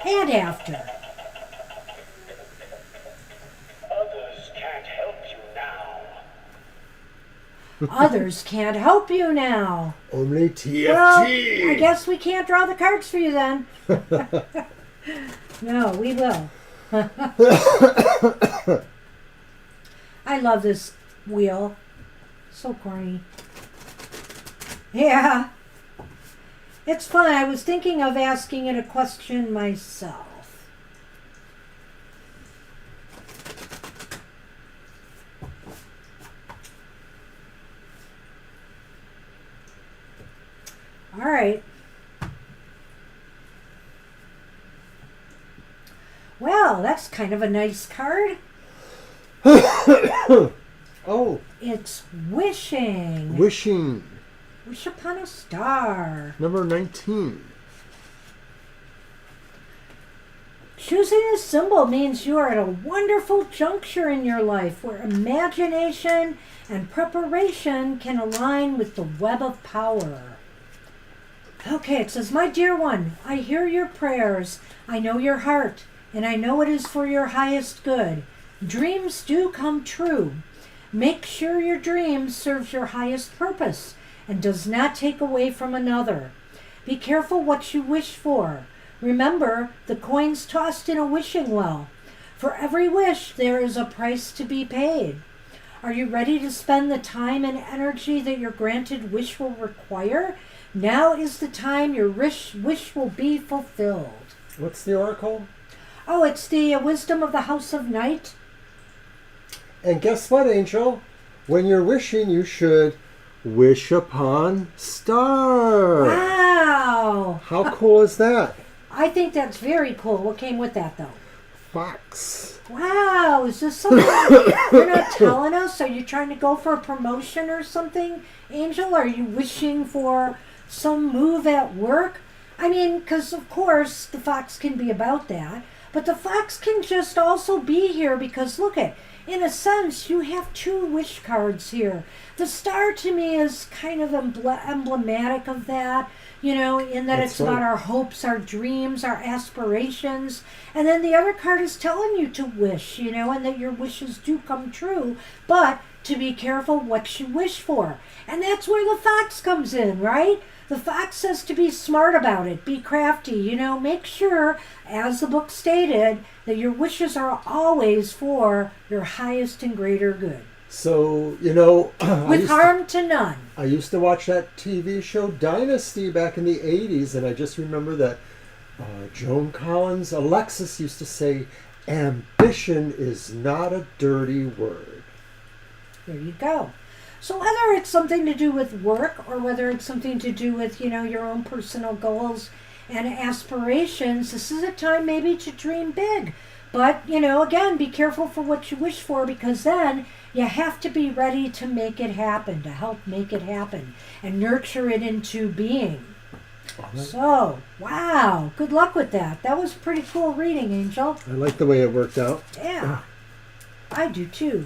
And after. Others can't help you now. Others can't help you now. Only TFT. Well, I guess we can't draw the cards for you then. No, we will. I love this wheel. So corny. Yeah. It's fun. I was thinking of asking it a question myself. All right. Well, that's kind of a nice card. Oh. It's wishing. Wishing. Wish upon a star. Number 19. Choosing this symbol means you are at a wonderful juncture in your life where imagination and preparation can align with the web of power. Okay, it says, my dear one, I hear your prayers. I know your heart, and I know it is for your highest good. Dreams do come true. Make sure your dream serves your highest purpose and does not take away from another. Be careful what you wish for. Remember, the coins tossed in a wishing well. For every wish, there is a price to be paid. Are you ready to spend the time and energy that your granted wish will require? Now is the time your wish will be fulfilled. What's the oracle? Oh, it's the Wisdom of the House of Night. And guess what, Angel? When you're wishing, you should wish upon star. Wow. How cool is that? I think that's very cool. What came with that, though? Fox. Wow. Is this something you're not telling us? Are you trying to go for a promotion or something, Angel? Are you wishing for some move at work? I mean, because, of course, the fox can be about that. But the fox can just also be here because, look at, in a sense, you have two wish cards here. The star to me is kind of emblematic of that, in that That's it's about right. our hopes, our dreams, our aspirations. And then the other card is telling you to wish, and that your wishes do come true, but to be careful what you wish for. And that's where the fox comes in, right? The fox says to be smart about it, be crafty, make sure, as the book stated, that your wishes are always for your highest and greater good. So, With harm to none. I used to watch that TV show Dynasty back in the 80s, and I just remember that Joan Collins, Alexis used to say, ambition is not a dirty word. There you go. So whether it's something to do with work or whether it's something to do with, your own personal goals and aspirations, this is a time maybe to dream big. But, again, be careful for what you wish for, because then you have to be ready to make it happen, to help make it happen and nurture it into being. Right. So, wow, good luck with that. That was pretty cool reading, Angel. I like the way it worked out. Yeah, I do too.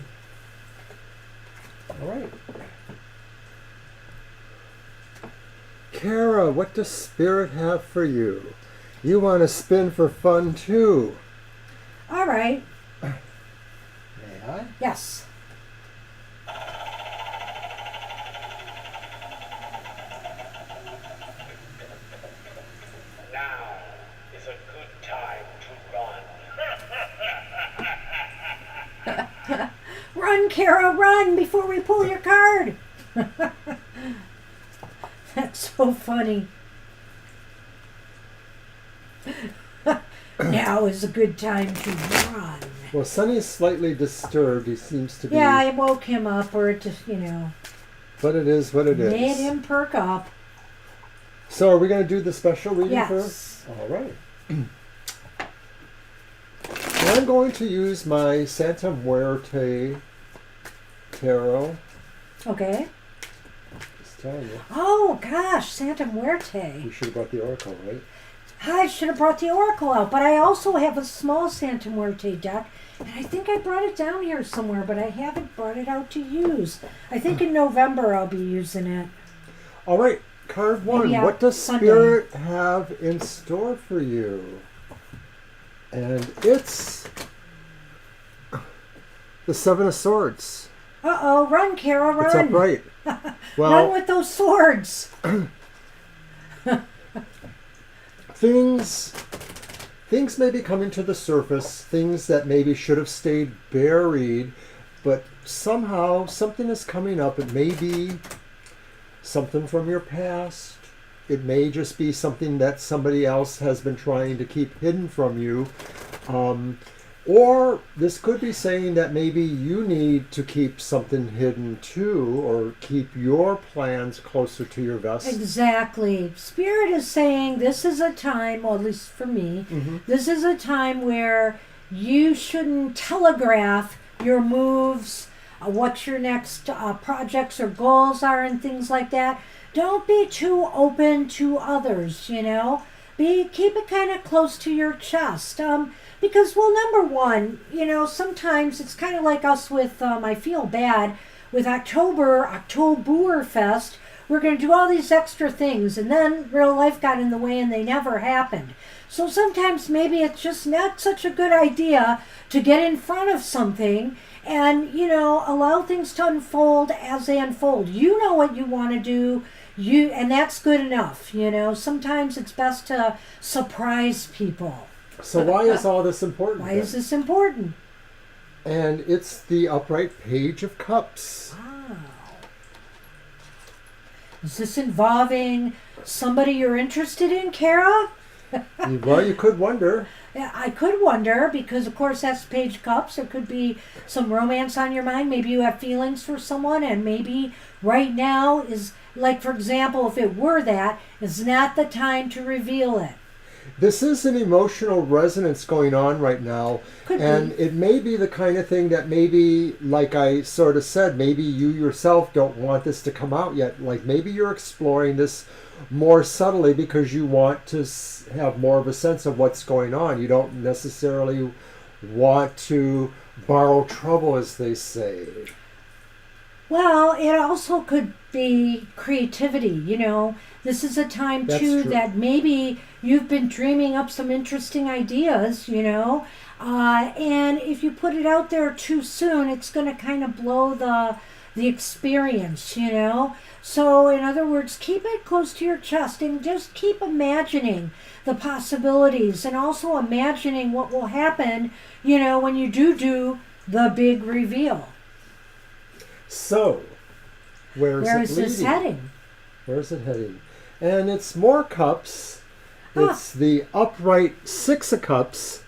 All right. Kara, what does Spirit have for you? You want to spin for fun too. All right. May I? Yes. Now is a good time to run. Run, Kara, run before we pull your card. That's so funny. Now is a good time to run. Well, Sonny's slightly disturbed. He seems to be. Yeah, I woke him up, or it just, But it is what it is. made him perk up. So are we going to do the special reading Yes. first? All right. I'm going to use my Santa Muerte Tarot. Okay. Just telling you. Oh, gosh, Santa Muerte. You should have brought the oracle, right? I should have brought the oracle out, but I also have a small Santa Muerte deck, and I think I brought it down here somewhere, but I haven't brought it out to use. I think in November I'll be using it. All right. Card one. Maybe What does Sunday. Spirit have in store for you? And it's the Seven of Swords. Uh-oh, run, Kara, run. It's upright. Run Well, with those swords. things may be coming to the surface, things that maybe should have stayed buried, but somehow something is coming up. It may be something from your past. It may just be something that somebody else has been trying to keep hidden from you. Or this could be saying that maybe you need to keep something hidden too, or keep your plans closer to your vest. Exactly. Spirit is saying this is a time, or at least for me, this is a time where you shouldn't telegraph your moves, what your next projects or goals are and things like that. Don't be too open to others, keep it kind of close to your chest. Because, well, number one, sometimes it's kind of like us with, I feel bad, with Oktoberfest, we're going to do all these extra things, and then real life got in the way and they never happened. So sometimes maybe it's just not such a good idea to get in front of something and, allow things to unfold as they unfold. You know what you want to do. And that's good enough. Sometimes it's best to surprise people. So why is all this important? Why then? is this important? And it's the upright Page of Cups. Wow. Is this involving somebody you're interested in, Kara? Well, you could wonder. Yeah, I could wonder, because of course that's Page of Cups. There could be some romance on your mind. Maybe you have feelings for someone, and maybe right now is, like, for example, if it were that, is not the time to reveal it. This is an emotional resonance going on right now. Could and be. it may be the kind of thing that maybe, like I sort of said, maybe you yourself don't want this to come out yet. Like maybe you're exploring this more subtly because you want to have more of a sense of what's going on. You don't necessarily want to borrow trouble, as they say. Well, it also could be creativity, you know. This is a time That's too true. that maybe you've been dreaming up some interesting ideas, you know. And if you put it out there too soon, it's going to kind of blow the experience, you know. So, in other words, keep it close to your chest and just keep imagining the possibilities and also imagining what will happen, you know, when you do the big reveal. So, where's Where it is this leading? heading? Where's it heading? And it's more cups. Ah, It's the upright Six of Cups.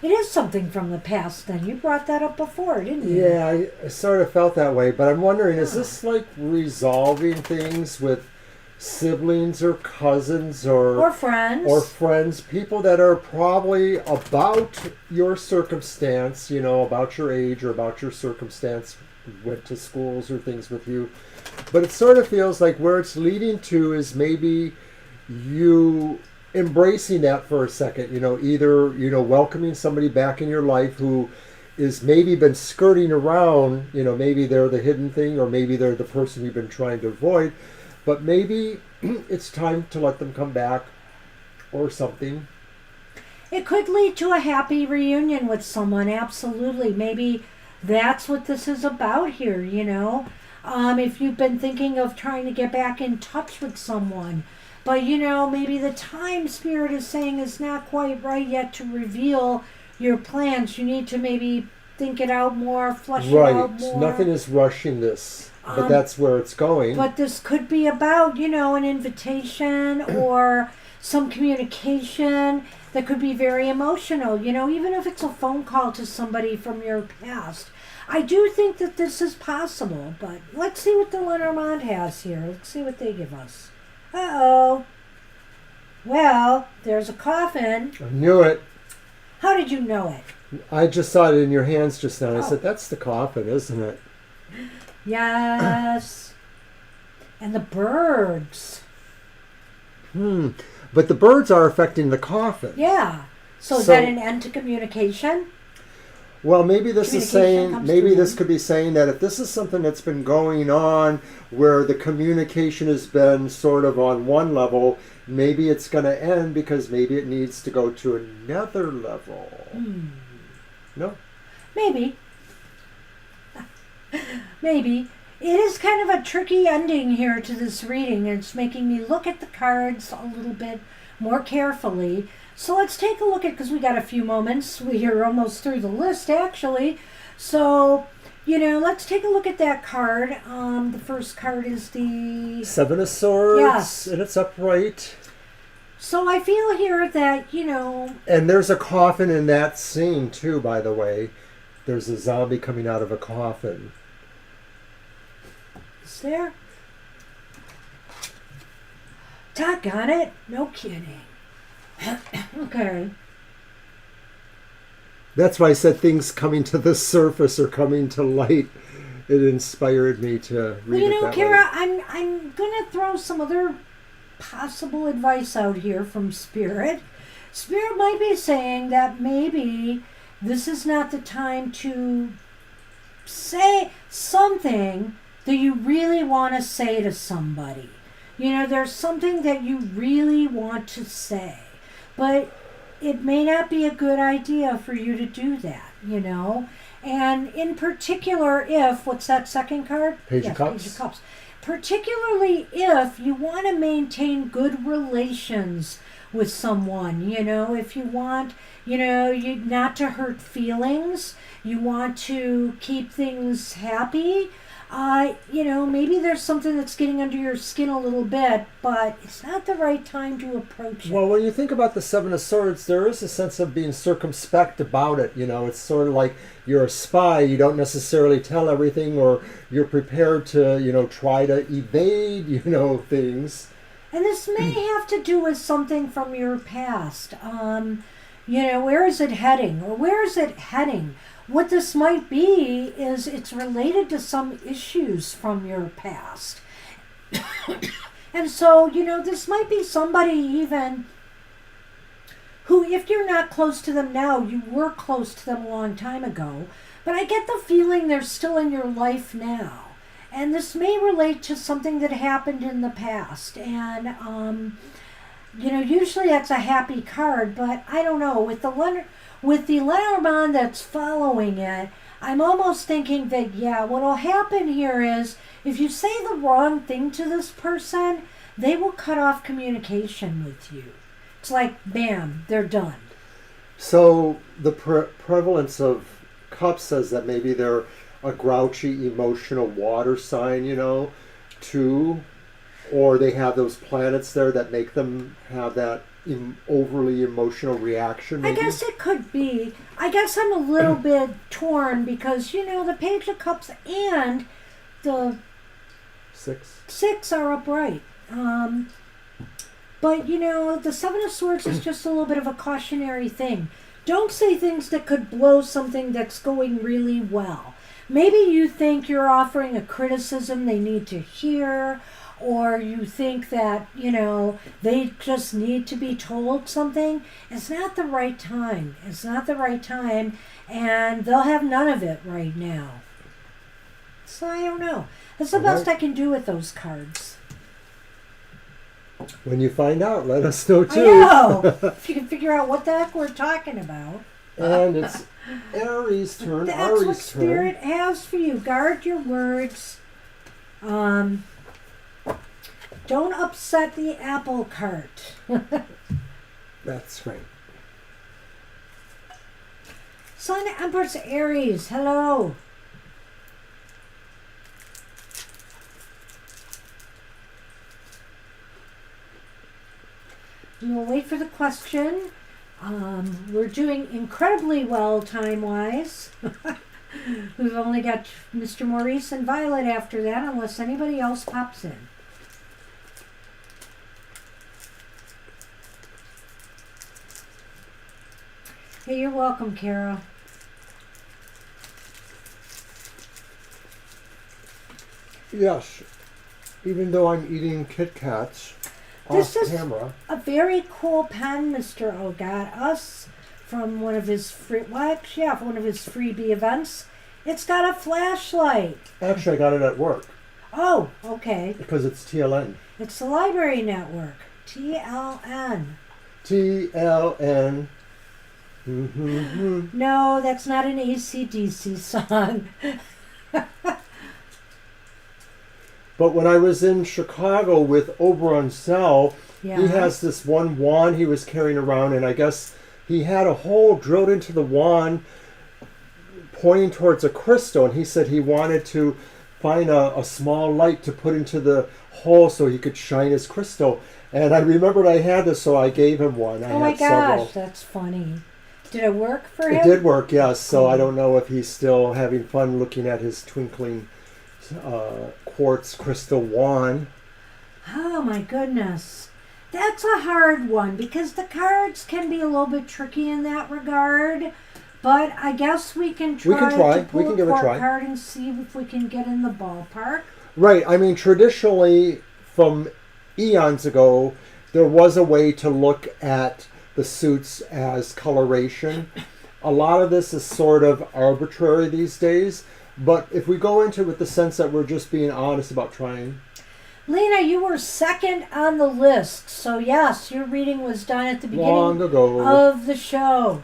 it is something from the past then. You brought that up before, didn't you? Yeah, I sort of felt that way, but I'm wondering, is Ah. this like resolving things with siblings or cousins Or friends. or friends, people that are probably about your circumstance, you know, about your age or about your circumstance, went to schools or things with you. But it sort of feels like where it's leading to is maybe you embracing that for a second, you know, either, you know, welcoming somebody back in your life who is maybe been skirting around, you know, maybe they're the hidden thing or maybe they're the person you've been trying to avoid, but maybe it's time to let them come back or something. It could lead to a happy reunion with someone, absolutely. Maybe that's what this is about here, you know. If you've been thinking of trying to get back in touch with someone, but you know, maybe the time spirit is saying is not quite right yet to reveal your plans. You need to maybe think it out more, flush it Right. out more. Nothing is rushing this, but Um, that's where it's going. But this could be about, you know, an invitation or some communication that could be very emotional, you know, even if it's a phone call to somebody from your past. I do think that this is possible, but let's see what the Lenormand has here. Let's see what they give us. Uh-oh. Well, there's a coffin. I knew it. How did you know it? I just saw it in your hands just now. I Oh. said, that's the coffin, isn't it? Yes. And the birds. But the birds are affecting the coffin. Yeah. So is So- that an end to communication? Well, maybe this is Communication saying, comes maybe to this an could be saying that if this is something that's been going on where the communication has been sort of on one level, maybe it's going to end because maybe it needs to go to another level. No? Maybe. Maybe. It is kind of a tricky ending here to this reading. It's making me look at the cards a little bit more carefully. So let's take a look at, because we got a few moments. We are almost through the list, actually. So, you know, let's take a look at that card. The first card is the... Seven of Swords, Yes. and it's upright. So I feel here that, you know... And there's a coffin in that scene, too, by the way. There's a zombie coming out of a coffin. Is there? Doggone it. No kidding. Okay. That's why I said things coming to the surface or coming to light. It inspired me to read Well, you it know, that Kara, way. I'm gonna throw some other possible advice out here from Spirit. Spirit might be saying that maybe this is not the time to say something that you really want to say to somebody. You know, there's something that you really want to say, but it may not be a good idea for you to do that, you know? And in particular, if, what's that second card? Page of Cups. Page of Cups. Particularly if you want to maintain good relations with someone, you know, if you want, you know, you not to hurt feelings, you want to keep things happy, you know, maybe there's something that's getting under your skin a little bit, but it's not the right time to approach it. Well, when you think about the Seven of Swords, there is a sense of being circumspect about it. You know, it's sort of like you're a spy. You don't necessarily tell everything, or you're prepared to, you know, try to evade, you know, things. And this may have to do with something from your past. You know, where is it heading? Or where is it heading? What this might be is it's related to some issues from your past. And so, you know, this might be somebody even who, if you're not close to them now, you were close to them a long time ago. But I get the feeling they're still in your life now. And this may relate to something that happened in the past. And, usually that's a happy card, but I don't know. With the Lenormand that's following it, I'm almost thinking that, what'll happen here is if you say the wrong thing to this person, they will cut off communication with you. It's like, bam, they're done. So the prevalence of cups says that maybe they're a grouchy, emotional water sign, too. Or they have those planets there that make them have that overly emotional reaction. Maybe? I guess it could be. I guess I'm a little bit torn because, the Page of Cups and the Six are upright. But, the Seven of Swords is just a little bit of a cautionary thing. Don't say things that could blow something that's going really well. Maybe you think you're offering a criticism they need to hear, or you think that, they just need to be told something. It's not the right time. It's not the right time, and they'll have none of it right now. So I don't know. That's the best I can do with those cards. When you find out, let us know too. I know. If you can figure out what the heck we're talking about. And it's Aries' turn. That's what Spirit has for you. Guard your words. Don't upset the apple cart. That's right. Sun, Empress, Aries. Hello. We'll wait for the question. We're doing incredibly well time-wise. We've only got Mr. Maurice and Violet after that, unless anybody else pops in. Hey, you're welcome, Kara. Yes, even though I'm eating Kit Kats This off is camera. a very cool pen Mr. O got us from one of his one of his freebie events. It's got a flashlight. Actually, I got it at work Oh, okay. because it's TLN. It's the Library Network. TLN. TLN. Mm-hmm. No, that's not an AC/DC song. But when I was in Chicago with Oberon Cell, Yeah. he has this one wand he was carrying around, and I guess he had a hole drilled into the wand pointing towards a crystal, and he said he wanted to find a small light to put into the hole so he could shine his crystal. And I remembered I had this, so I gave him one. I Oh my had several. gosh, that's funny. Did it work for him? It did work, yes. So I don't know if he's still having fun looking at his twinkling quartz crystal wand. Oh my goodness. That's a hard one because the cards can be a little bit tricky in that regard. But I guess we can try, to pull We can give it a try. card and see if we can get in the ballpark. Right. I mean, traditionally, from eons ago, there was a way to look at the suits as coloration. A lot of this is sort of arbitrary these days. But if we go into it with the sense that we're just being honest about trying. Lena, you were second on the list. So yes, your reading was done at the Long beginning ago. of the show.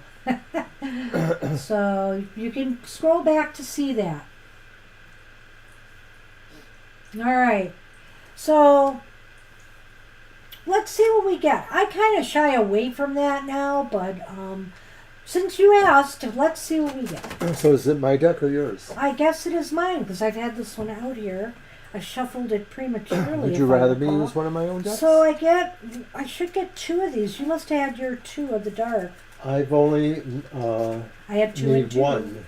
So you can scroll back to see that. All right. So let's see what we get. I kind of shy away from that now, but since you asked, let's see what we get. So is it my deck or yours? I guess it is mine because I've had this one out here. I shuffled it prematurely. Would you if I rather me recall. use one of my own decks? So I should get two of these. You must have had your two of the dark. I've only I had two need and two. one.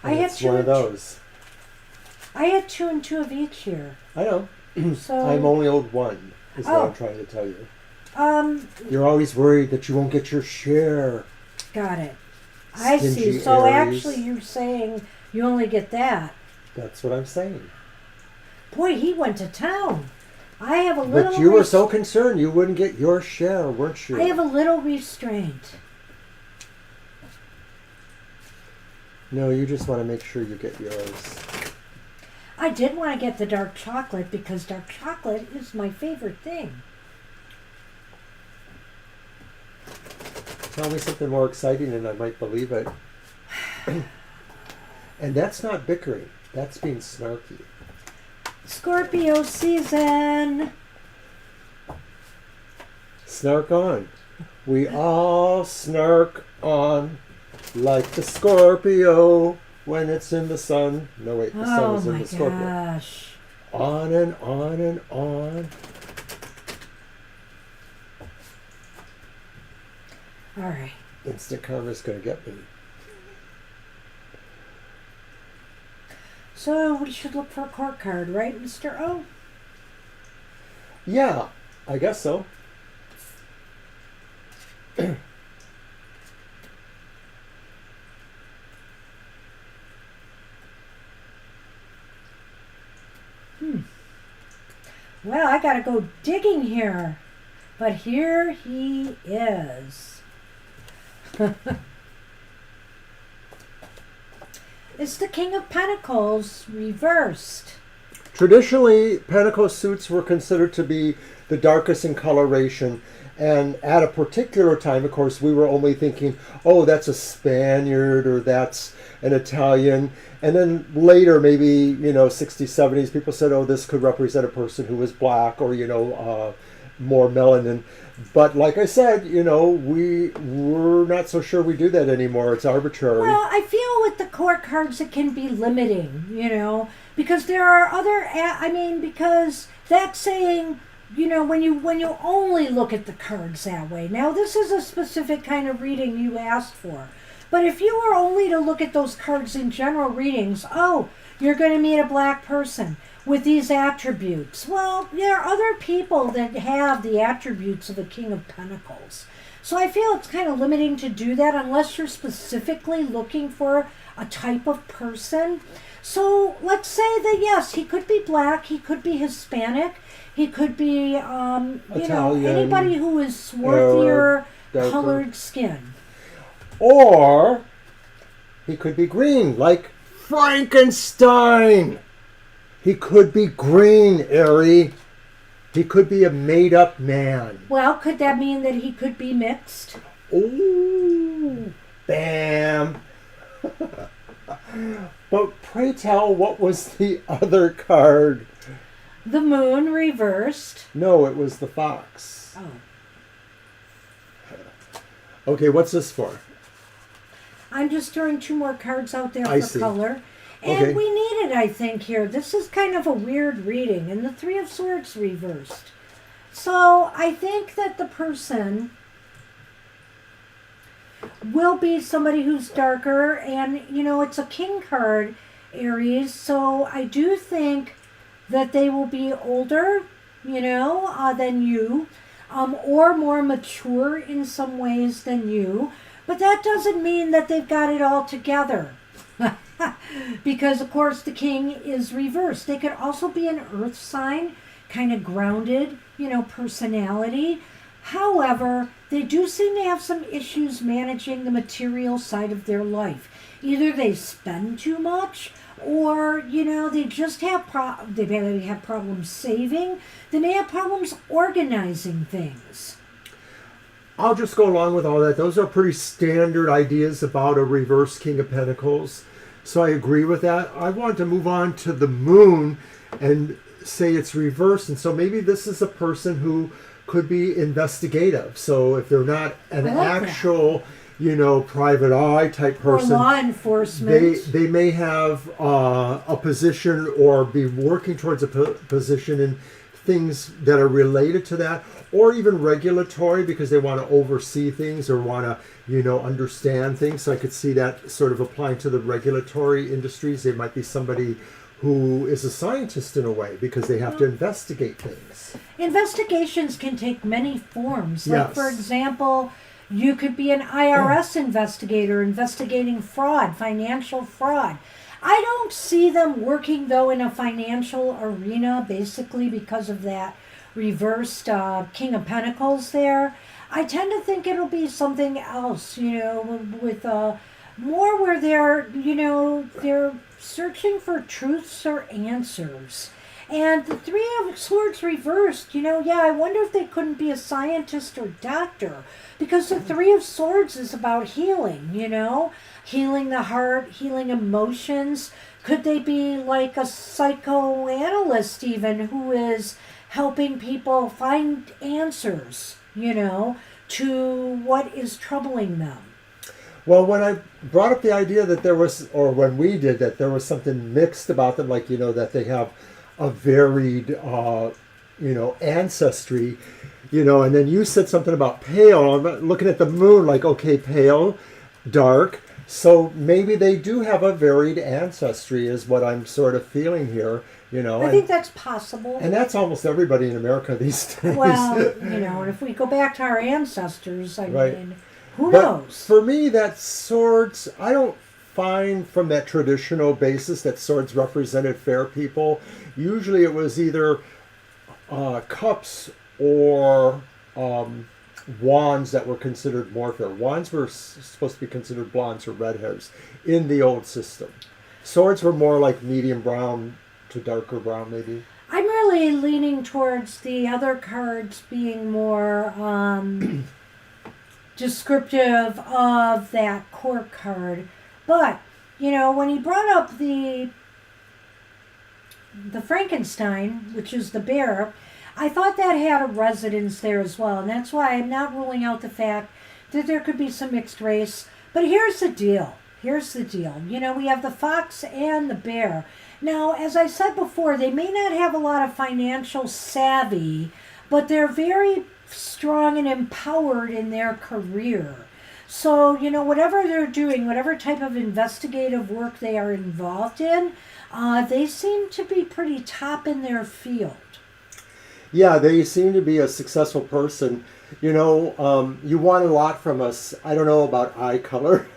I And had it's two one and of two. those. I had two and two of each here. I know. So I'm only owed one, is what Oh. I'm trying to tell you. You're always worried that you won't get your share. got it. I see. Stingy So Aries. actually, you're saying you only get that. That's what I'm saying. Boy, he went to town. I have a little. But you were so concerned you wouldn't get your share, weren't you? I have a little restraint. No, you just want to make sure you get yours. I did want to get the dark chocolate because dark chocolate is my favorite thing. Tell me something more exciting and I might believe it. And that's not bickering. That's being snarky. Scorpio season. Snark on. We all snark on like the Scorpio when it's in the sun. No, wait, the sun Oh is in my the Scorpio. gosh. On and on and on. All right. Instant karma's going to get me. So we should look for a court card, right, Mr. O? Yeah, I guess so. Well, I gotta go digging here. But here he is. It's the King of Pentacles reversed. Traditionally, Pentacle suits were considered to be the darkest in coloration. And at a particular time, of course, we were only thinking, oh, that's a Spaniard or that's an Italian. And then later, maybe, 60s, 70s, people said, oh, this could represent a person who was black or, more melanin. But like I said, we're not so sure we do that anymore. It's arbitrary. Well, I feel with the court cards it can be limiting, because there are other, because that's saying, when you only look at the cards that way. Now, this is a specific kind of reading you asked for. But if you were only to look at those cards in general readings, oh, you're going to meet a black person with these attributes. Well, there are other people that have the attributes of a King of Pentacles. So I feel it's kind of limiting to do that unless you're specifically looking for a type of person. So let's say that, yes, he could be black, he could be Hispanic, he could be, Italian, anybody who is swarthier darker colored skin. Or he could be green, like Frankenstein. He could be green, Ari. He could be a made-up man. Well, could that mean that he could be mixed? Ooh, bam. But pray tell, what was the other card? The moon reversed. No, it was the fox. Oh. Okay, what's this for? I'm just throwing two more cards out there I for see. color. And Okay. we need it, I think, here. This is kind of a weird reading. And the Three of Swords reversed. So I think that the person will be somebody who's darker. And, it's a king card, Aries. So I do think that they will be older, than you. Or more mature in some ways than you. But that doesn't mean that they've got it all together. Because, of course, the king is reversed. They could also be an earth sign, kind of grounded, personality. However, they do seem to have some issues managing the material side of their life. Either they spend too much, or, they just have they may have problems saving. They may have problems organizing things. I'll just go along with all that. Those are pretty standard ideas about a reverse King of Pentacles. So I agree with that. I want to move on to the moon and say it's reversed. And so maybe this is a person who could be investigative. So if they're not an actual, private eye type person, or law enforcement, they may have a position or be working towards a position in things that are related to that, or even regulatory because they want to oversee things or want to, understand things. So I could see that sort of applying to the regulatory industries. They might be somebody who is a scientist in a way because they have to investigate things. Investigations can take many forms. Like, Yes. for example, you could be an IRS investigator investigating fraud, financial fraud. I don't see them working, though, in a financial arena, basically because of that reversed King of Pentacles there. I tend to think it'll be something else, with more where they're searching for truths or answers. And the Three of Swords reversed, I wonder if they couldn't be a scientist or doctor. Because the Three of Swords is about healing, healing the heart, healing emotions. Could they be like a psychoanalyst even who is helping people find answers, to what is troubling them? Well, when I brought up the idea that there was, or when we did, that there was something mixed about them, like, that they have a varied, ancestry, and then you said something about pale. I'm looking at the moon like, okay, pale, dark. So maybe they do have a varied ancestry is what I'm sort of feeling here, I think that's possible. And that's almost everybody in America these days. Well, and if we go back to our ancestors, Right. mean, who But knows? for me, that swords, I don't find from that traditional basis that swords represented fair people. Usually it was either cups or wands that were considered more fair. Wands were supposed to be considered blondes or red hairs in the old system. Swords were more like medium brown to darker brown, maybe. I'm really leaning towards the other cards being more descriptive of that court card. But, when he brought up the Frankenstein, which is the bear, I thought that had a resonance there as well. And that's why I'm not ruling out the fact that there could be some mixed race. But here's the deal. We have the fox and the bear. Now, as I said before, they may not have a lot of financial savvy, but they're very strong and empowered in their career. So, whatever they're doing, whatever type of investigative work they are involved in, they seem to be pretty top in their field. Yeah, they seem to be a successful person. You want a lot from us. I don't know about eye color.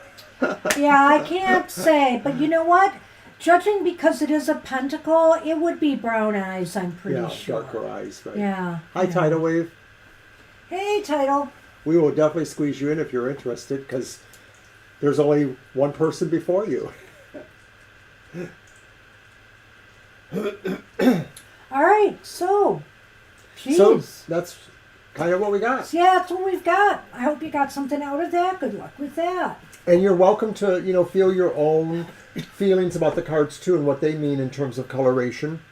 Yeah, I can't say, but you know what? Judging because it is a pentacle, it would be brown eyes, I'm pretty sure. Darker eyes, right? Yeah. Hi, Tidal Wave. Hey, Tidal. We will definitely squeeze you in if you're interested, because there's only one person before you. All right, so, geez. So that's kind of what we got. Yeah, that's what we've got. I hope you got something out of that. Good luck with that. And you're welcome to, feel your own feelings about the cards too and what they mean in terms of coloration.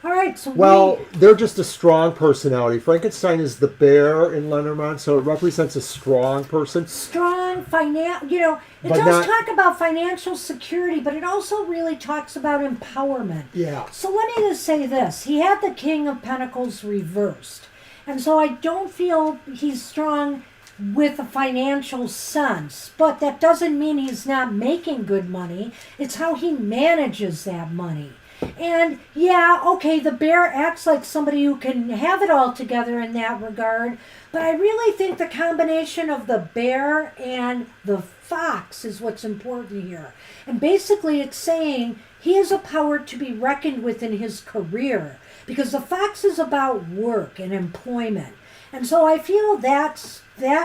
All right, so they're just a strong personality. Frankenstein is the bear in Lenormand, so it represents a strong person. Strong financial, it But does talk about financial security, but it also really talks about empowerment. Yeah. So let me just say this. He had the King of Pentacles reversed. And so I don't feel he's strong with a financial sense, but that doesn't mean he's not making good money. It's how he manages that money. And yeah, okay, the bear acts like somebody who can have it all together in that regard, but I really think the combination of the bear and the fox is what's important here. And basically it's saying he has a power to be reckoned with in his career, because the fox is about work and employment. And so I feel that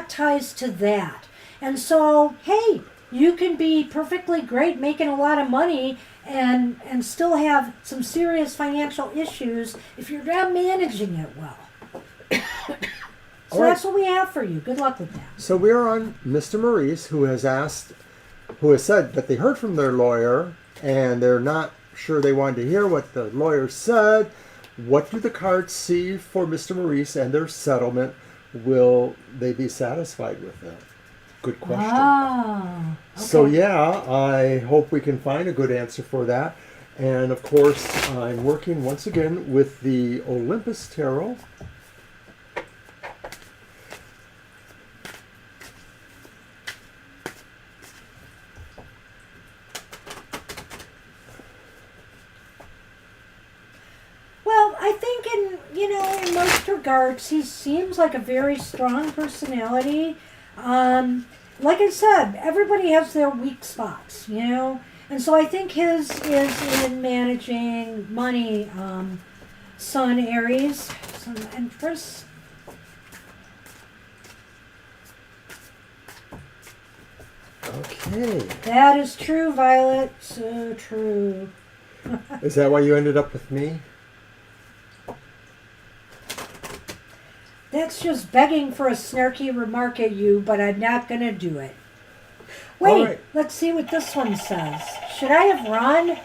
ties to that. And so, hey, you can be perfectly great making a lot of money and still have some serious financial issues if you're not managing it well. So that's what we have for you. Good luck with that. So we're on Mr. Maurice, who has said that they heard from their lawyer and they're not sure they wanted to hear what the lawyer said. What do the cards see for Mr. Maurice and their settlement? Will they be satisfied with that? Good question. Ah, okay. So yeah, I hope we can find a good answer for that. And of course, I'm working once again with the Olympus Tarot. Well, I think in most regards, he seems like a very strong personality. Like I said, everybody has their weak spots, and so I think his is in managing money. Sun, Aries, Sun, Empress. Okay. That is true, Violet. So true. Is that why you ended up with me? That's just begging for a snarky remark at you, but I'm not going to do it. All Wait, right. let's see what this one says. Should I have run? You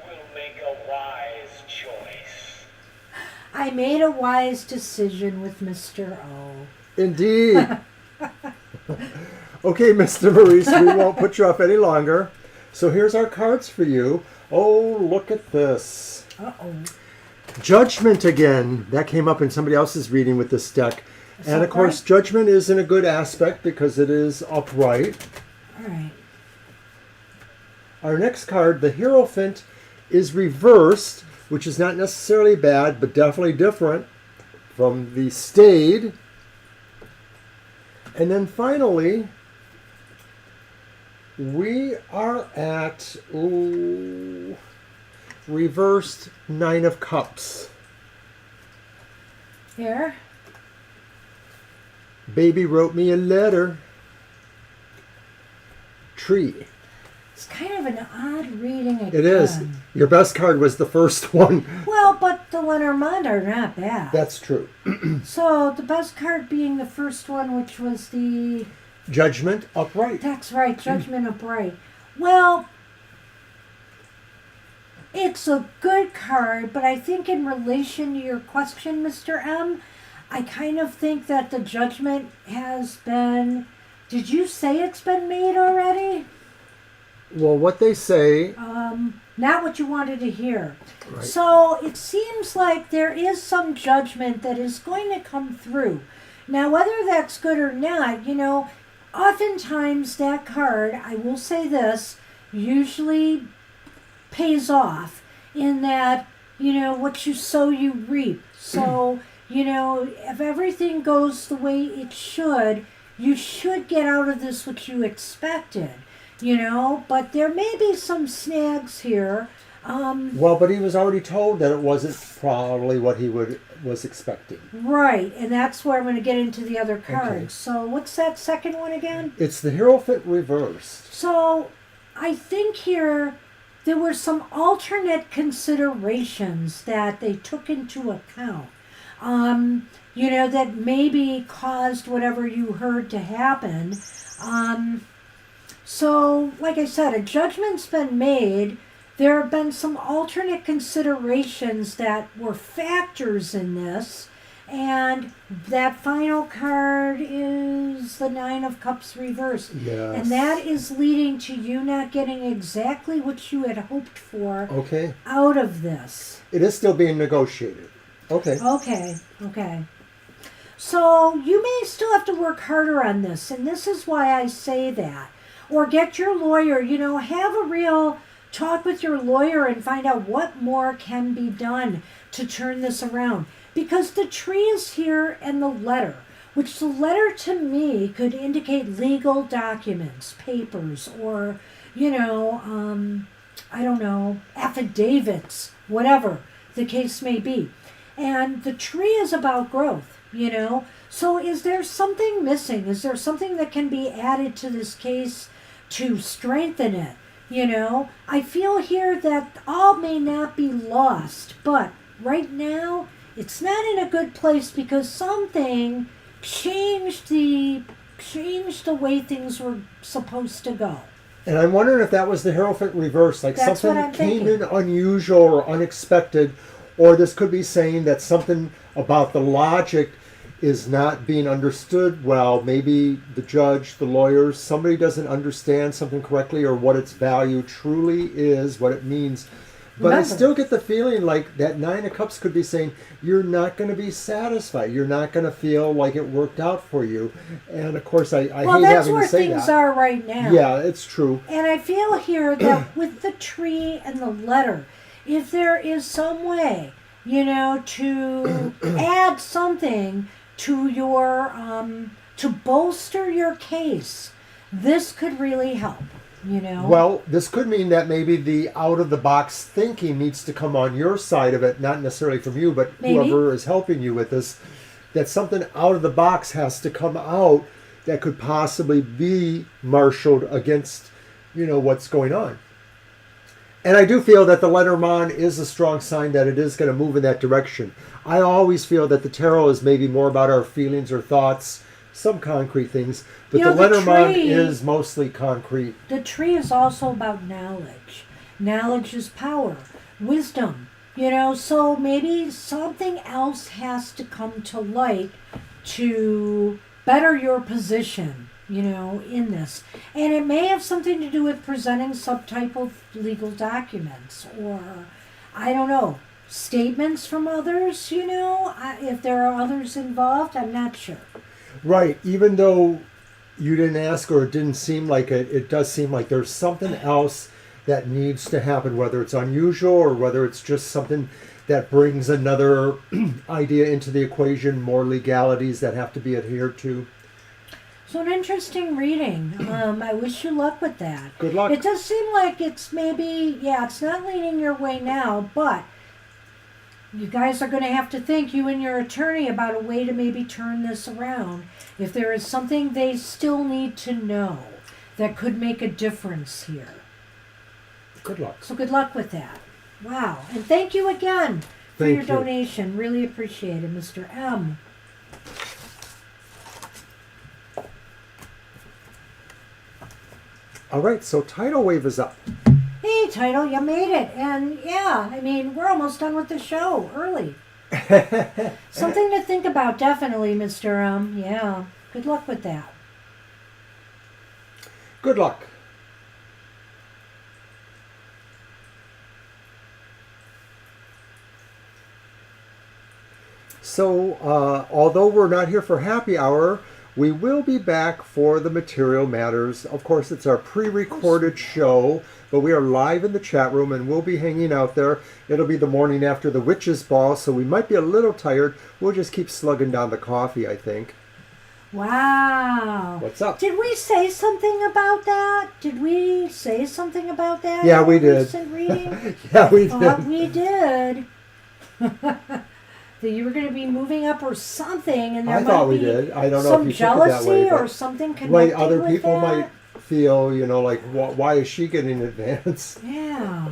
will make a wise choice. I made a wise decision with Mr. O. Indeed. Okay, Mr. Maurice, we won't put you off any longer. So here's our cards for you. Oh, look at this. Uh-oh. Judgment again. That came up in somebody else's reading with this deck. Is And that of course, right? Judgment is in a good aspect because it is upright. All right. Our next card, the Hierophant, is reversed, which is not necessarily bad, but definitely different from the Stayed. And then finally, we are at reversed Nine of Cups. Here. Baby wrote me a letter. Tree. It's kind of an odd reading again. It is. Your best card was the first one. Well, but the Lenormand are not bad. That's true. So the best card being the first one, which was the... Judgment upright. That's right, Judgment Upright. Well, it's a good card, but I think in relation to your question, Mr. M, I kind of think that the Judgment has been... Did you say it's been made already? Well, what they say. Not what you wanted to hear. Right. So it seems like there is some judgment that is going to come through. Now, whether that's good or not, oftentimes that card, I will say this, usually pays off in that, what you sow, you reap. So, if everything goes the way it should, you should get out of this what you expected. But there may be some snags here. Well, but he was already told that it wasn't probably what he was expecting. Right, and that's where I'm going to get into the other cards. Okay. So what's that second one again? It's the Hierophant reversed. So I think here there were some alternate considerations that they took into account. That maybe caused whatever you heard to happen. So, like I said, a judgment's been made. There have been some alternate considerations that were factors in this. And that final card is the Nine of Cups reversed. Yes. And that is leading to you not getting exactly what you had hoped for Okay. out of this. It is still being negotiated. Okay. Okay. So you may still have to work harder on this, and this is why I say that. Or get your lawyer, have a real talk with your lawyer and find out what more can be done to turn this around. Because the tree is here and the letter, which the letter to me could indicate legal documents, papers, or, affidavits, whatever the case may be. And the tree is about growth, So is there something missing? Is there something that can be added to this case to strengthen it? I feel here that all may not be lost, but right now it's not in a good place because something changed the way things were supposed to go. And I'm wondering if that was the Hierophant reverse, like That's what something I'm came thinking. in unusual or unexpected, or this could be saying that something about the logic is not being understood well. Maybe the judge, the lawyers, somebody doesn't understand something correctly or what its value truly is, what it means. But I Remember. still get the feeling like that Nine of Cups could be saying you're not going to be satisfied. You're not going to feel like it worked out for you. And of course, I Well, hate that's having where to say things that. are right now. Yeah, it's true. And I feel here that with the tree and the letter, if there is some way, to add something to your, to bolster your case, this could really help, Well, this could mean that maybe the out-of-the-box thinking needs to come on your side of it, not necessarily from you, but Maybe. whoever is helping you with this. that something out of the box has to come out that could possibly be marshaled against, what's going on. And I do feel that the Lenormand is a strong sign that it is going to move in that direction. I always feel that the tarot is maybe more about our feelings or thoughts, some concrete things, but the Lenormand is mostly concrete. The tree is also about knowledge. Knowledge is power, wisdom, so maybe something else has to come to light to better your position, in this. And it may have something to do with presenting some type of legal documents or, I don't know, statements from others, if there are others involved, I'm not sure. Right, even though you didn't ask or it didn't seem like it, it does seem like there's something else that needs to happen, whether it's unusual or whether it's just something that brings another idea into the equation, more legalities that have to be adhered to. So an interesting reading. I wish you luck with that. Good luck. It does seem like it's maybe, it's not leaning your way now, but you guys are going to have to think, you and your attorney, about a way to maybe turn this around. If there is something they still need to know that could make a difference here. Good luck. So good luck with that. Wow. And thank you again for your donation. Really appreciate it, Mr. M. All right, so Tidal Wave is up. Hey, Tidal, you made it. And we're almost done with the show early. Something to think about, definitely, Mr. M. Yeah. Good luck with that. Good luck. So, although we're not here for happy hour, we will be back for the Material Matters. Of course, it's our pre-recorded show, but we are live in the chat room and we'll be hanging out there. It'll be the morning after the Witches' Ball, so we might be a little tired. We'll just keep slugging down the coffee, I think. Wow. What's up? Did we say something about that? Yeah, we did. Recent reading? Yeah, we Thought did. we did. That you were going to be moving up or something, and there I thought might we be did. I don't know some if you took it that way, jealousy but or something connected like other with people that. might feel, like, why is she getting advance? Yeah.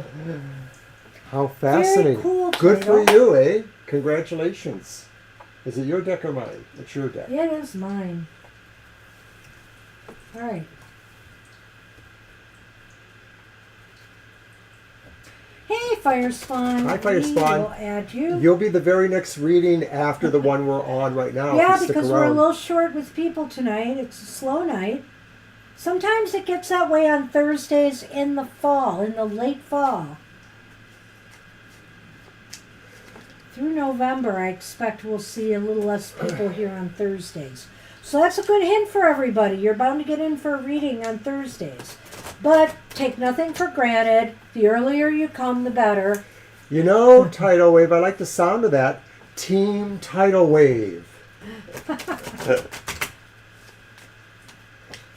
How fascinating. Very cool, Good for Plato. you, eh? Congratulations. Is it your deck or mine? It's your deck. It is mine. All right. Hey, Fire Spawn. Hi, Fire Spawn. We will add you. You'll be the very next reading after the one we're on right now. Yeah, if you stick because we're a around. little short with people tonight. It's a slow night. Sometimes it gets that way on Thursdays in the fall, in the late fall. Through November, I expect we'll see a little less people here on Thursdays. So that's a good hint for everybody. You're bound to get in for a reading on Thursdays. But take nothing for granted. The earlier you come, the better. Tidal Wave, I like the sound of that. Team Tidal Wave.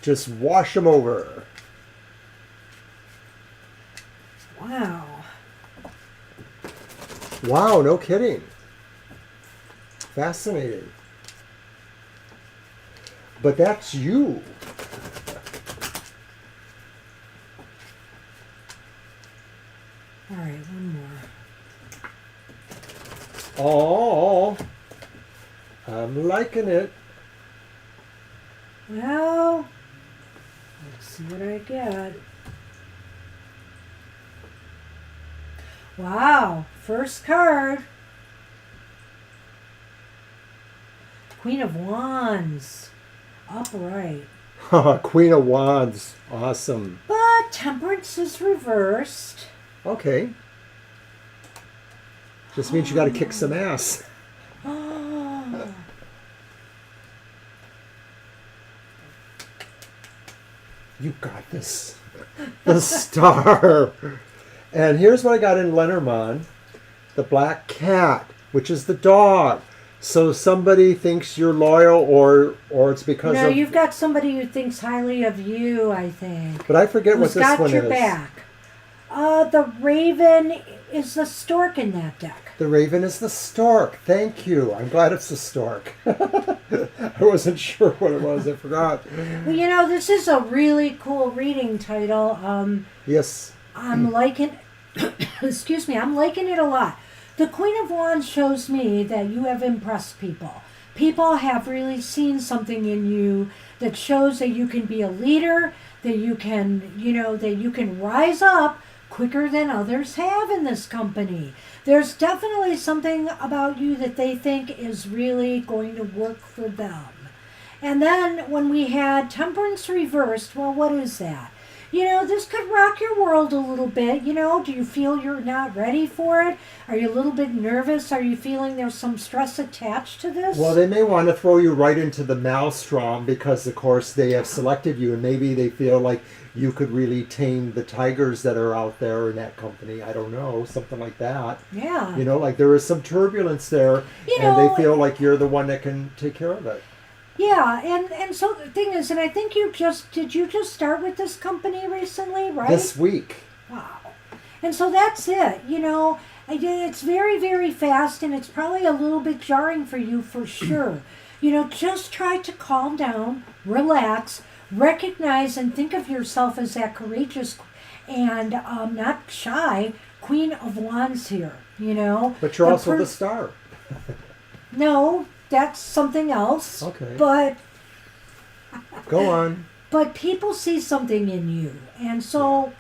Just wash them over. Wow. Wow, no kidding. Fascinating. But that's you. All right, one more. Oh, I'm liking it. Well, let's see what I get. Wow, first card. Queen of Wands. Upright. Queen of Wands. Awesome. But Temperance is reversed. Okay. Just means you got to kick some ass. Oh. You got this. The Star. And here's what I got in Lenormand. The Black Cat, which is the dog. So somebody thinks you're loyal or it's because No, of... you've got somebody who thinks highly of you, I think. But I forget what Who's this got one your is. back. The raven is the stork in that deck? The raven is the stork. Thank you. I'm glad it's the stork. I wasn't sure what it was. I forgot. Well, you know, this is a really cool reading title. Yes. I'm liking, excuse me, I'm liking it a lot. The Queen of Wands shows me that you have impressed people. People have really seen something in you that shows that you can be a leader, that you can, you know, that you can rise up quicker than others have in this company. There's definitely something about you that they think is really going to work for them. And then when we had Temperance reversed, well, what is that? You know, this could rock your world a little bit. You know, do you feel you're not ready for it? Are you a little bit nervous? Are you feeling there's some stress attached to this? Well, they may want to throw you right into the maelstrom because, of course, they have selected you, and maybe they feel like you could really tame the tigers that are out there in that company. I don't know, something like that. Yeah. You know, like there is some turbulence there, You and know, they feel like you're the one that can take care of it. Yeah, and so the thing is, and I think did you just start with this company recently, right? This week. Wow. And so that's it, you know, it's very, very fast, and it's probably a little bit jarring for you for sure. You know, just try to calm down, relax, recognize and think of yourself as that courageous and not shy Queen of Wands here, you know. But you're also the star. No, that's something else. Okay. But Go on. But people see something in you, and so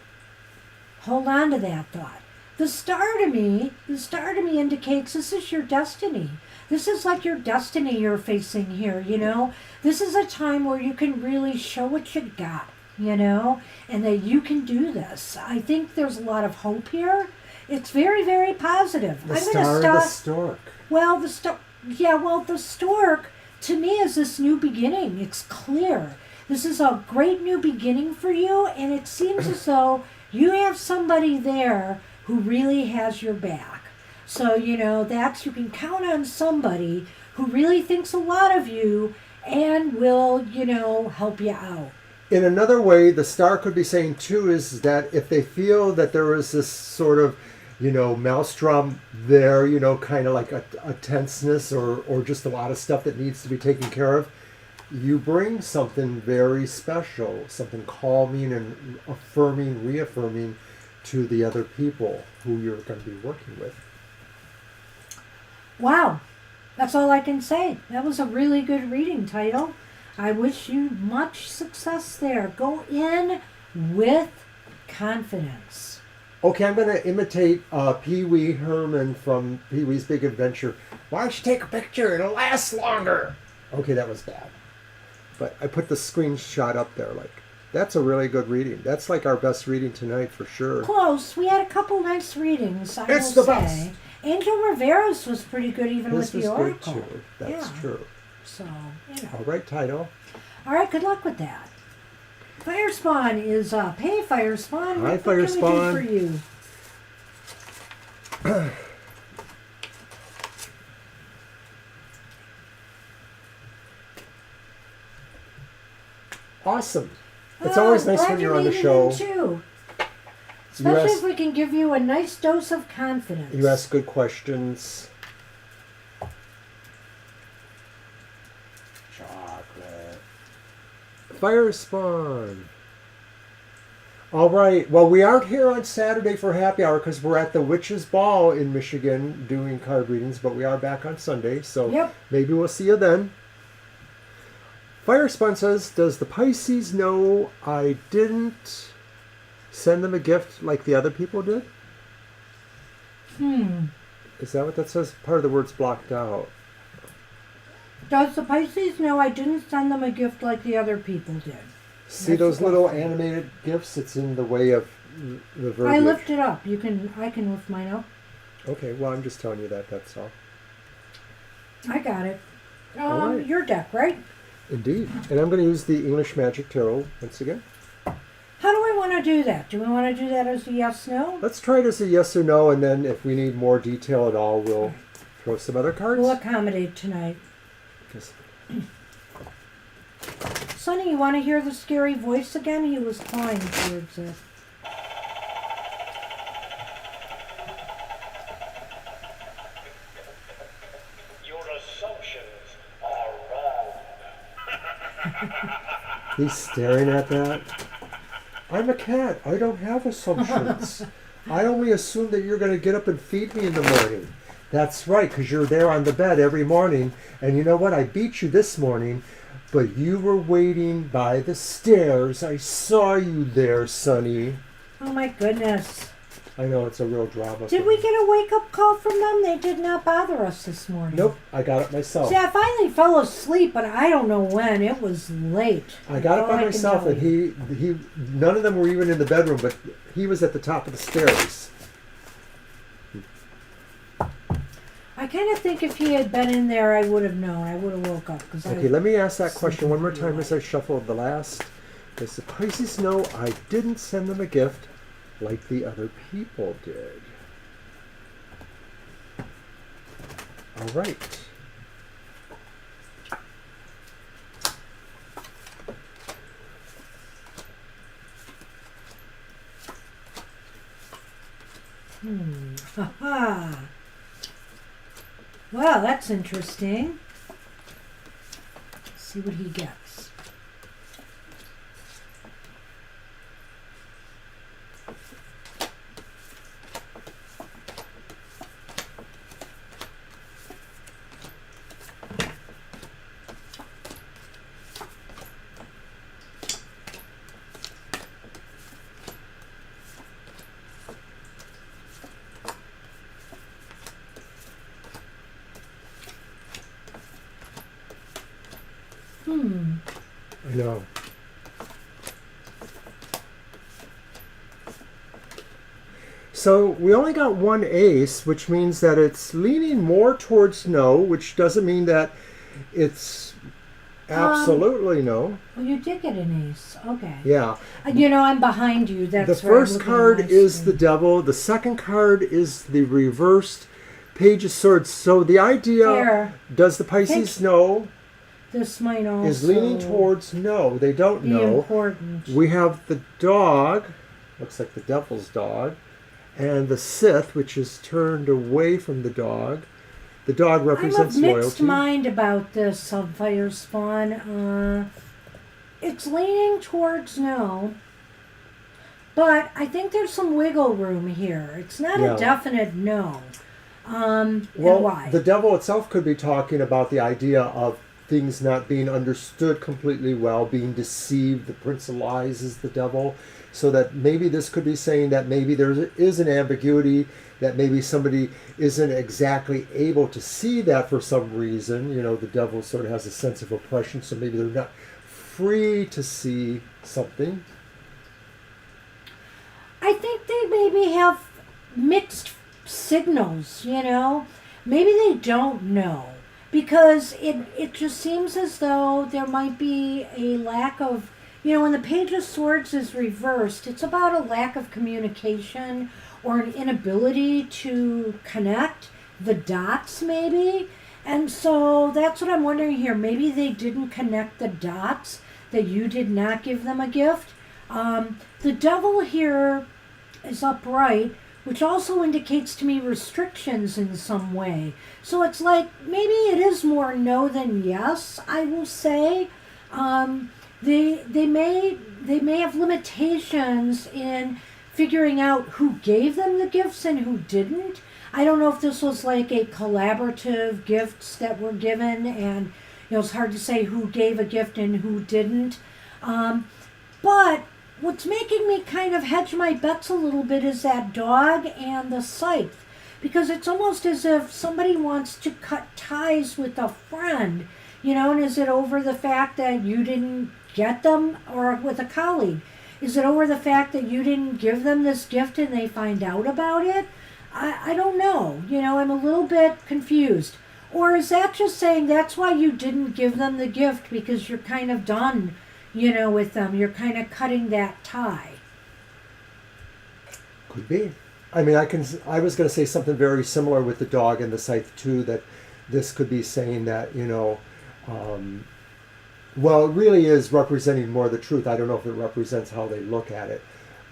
hold on to that thought. The star to me indicates this is your destiny. This is like your destiny you're facing here, you know. This is a time where you can really show what you got, you know, and that you can do this. I think there's a lot of hope here. It's very, very positive. The star, the stork. Well, the stork to me is this new beginning. It's clear. This is a great new beginning for you, and it seems as though you have somebody there who really has your back. So, you know, you can count on somebody who really thinks a lot of you and will, you know, help you out. In another way, the star could be saying too is that if they feel that there is this sort of, you know, maelstrom there, you know, kind of like a tenseness or just a lot of stuff that needs to be taken care of, you bring something very special, something calming and affirming, reaffirming to the other people who you're going to be working with. Wow. That's all I can say. That was a really good reading title. I wish you much success there. Go in with confidence. Okay, I'm going to imitate Pee Wee Herman from Pee Wee's Big Adventure. Why don't you take a picture? It'll last longer. Okay, that was bad. But I put the screenshot up there. Like, that's a really good reading. That's like our best reading tonight for sure. Close. We had a couple nice readings, I It's will the say. best. Angel Rivera's was pretty good even This with was the good Oracle. too. That's true. So, you know. All right, title. All right, good luck with that. Firespawn is up. Hey, Firespawn. Hi, what can we do Firespawn. for you? Awesome. It's always nice when you're on the show. Too. Especially if we can give you a nice dose of confidence. You ask good questions. Chocolate. Fire spawn. All right. Well, we aren't here on Saturday for happy hour because we're at the Witches' Ball in Michigan doing card readings, but we are back on Sunday, so maybe we'll see you then. Firespawn says, does the Pisces know I didn't send them a gift like the other people did? Is that what that says? Part of the word's blocked out. Does the Pisces know I didn't send them a gift like the other people did? See those little animated gifts? It's in the way of the verbiage. I lift it up. I can lift mine up. Okay, well, I'm just telling you that, that's all. I got it. All right. Your deck, right? Indeed. And I'm going to use the English Magic Tarot once again. How do we want to do that? Do we want to do that as a yes/no? Let's try it as a yes or no, and then if we need more detail at all, we'll throw some other cards. We'll accommodate tonight. Yes. Sonny, you want to hear the scary voice again? He was clawing towards it. He's staring at that. I'm a cat. I don't have assumptions. I only assume that you're going to get up and feed me in the morning. That's right, because you're there on the bed every morning. And you know what? I beat you this morning, but you were waiting by the stairs. I saw you there, Sonny. Oh my goodness. I know, it's a real drama. Did we get a wake-up call from them? They did not bother us this morning. Nope, I got it myself. See, I finally fell asleep, but I don't know when. It was late. I got it All by I can myself, tell and you. he none of them were even in the bedroom, but he was at the top of the stairs. I kind of think if he had been in there, I would have known. I would have woke up. Okay, let me ask that question one more time as I shuffle the last. Does the Pisces know I didn't send them a gift like the other people did? All right. Ha-ha. Well, that's interesting. Let's see what he gets. I know. So we only got one ace, which means that it's leaning more towards no, which doesn't mean that it's absolutely no. Well, you did get an ace. Okay. Yeah. You know, I'm behind you. That's The where I'm first looking card at my is screen. the devil. The second card is the reversed Page of Swords. So the idea, Here. does the Pisces know, This might also is leaning towards no. They don't be know. important. We have the dog, looks like the devil's dog, and the Sith, which is turned away from the dog. The dog I'm represents of mixed loyalty. mind about this Fire Spawn. It's leaning towards no, but I think there's some wiggle room here. It's not Yeah. a definite no. And Well, why? the devil itself could be talking about the idea of things not being understood completely well, being deceived. The Prince of Lies is the devil. So that maybe this could be saying that maybe there is an ambiguity, that maybe somebody isn't exactly able to see that for some reason. You know, the devil sort of has a sense of oppression, so maybe they're not free to see something. I think they maybe have mixed signals, you know? Maybe they don't know. Because it just seems as though there might be a lack of, you know, when the Page of Swords is reversed, it's about a lack of communication or an inability to connect the dots, maybe. And so that's what I'm wondering here. Maybe they didn't connect the dots, that you did not give them a gift. The devil here is upright, which also indicates to me restrictions in some way. So it's like maybe it is more no than yes, I will say. They may have limitations in figuring out who gave them the gifts and who didn't. I don't know if this was like a collaborative gifts that were given, and you know it's hard to say who gave a gift and who didn't. But what's making me kind of hedge my bets a little bit is that dog and the scythe. Because it's almost as if somebody wants to cut ties with a friend, you know, and is it over the fact that you didn't get them, or with a colleague? Is it over the fact that you didn't give them this gift and they find out about it? I don't know. You know, I'm a little bit confused. Or is that just saying that's why you didn't give them the gift, because you're kind of done, you know, with them? You're kind of cutting that tie. Could be. I mean, I was going to say something very similar with the dog and the scythe too, that this could be saying that, you know, well, it really is representing more the truth. I don't know if it represents how they look at it,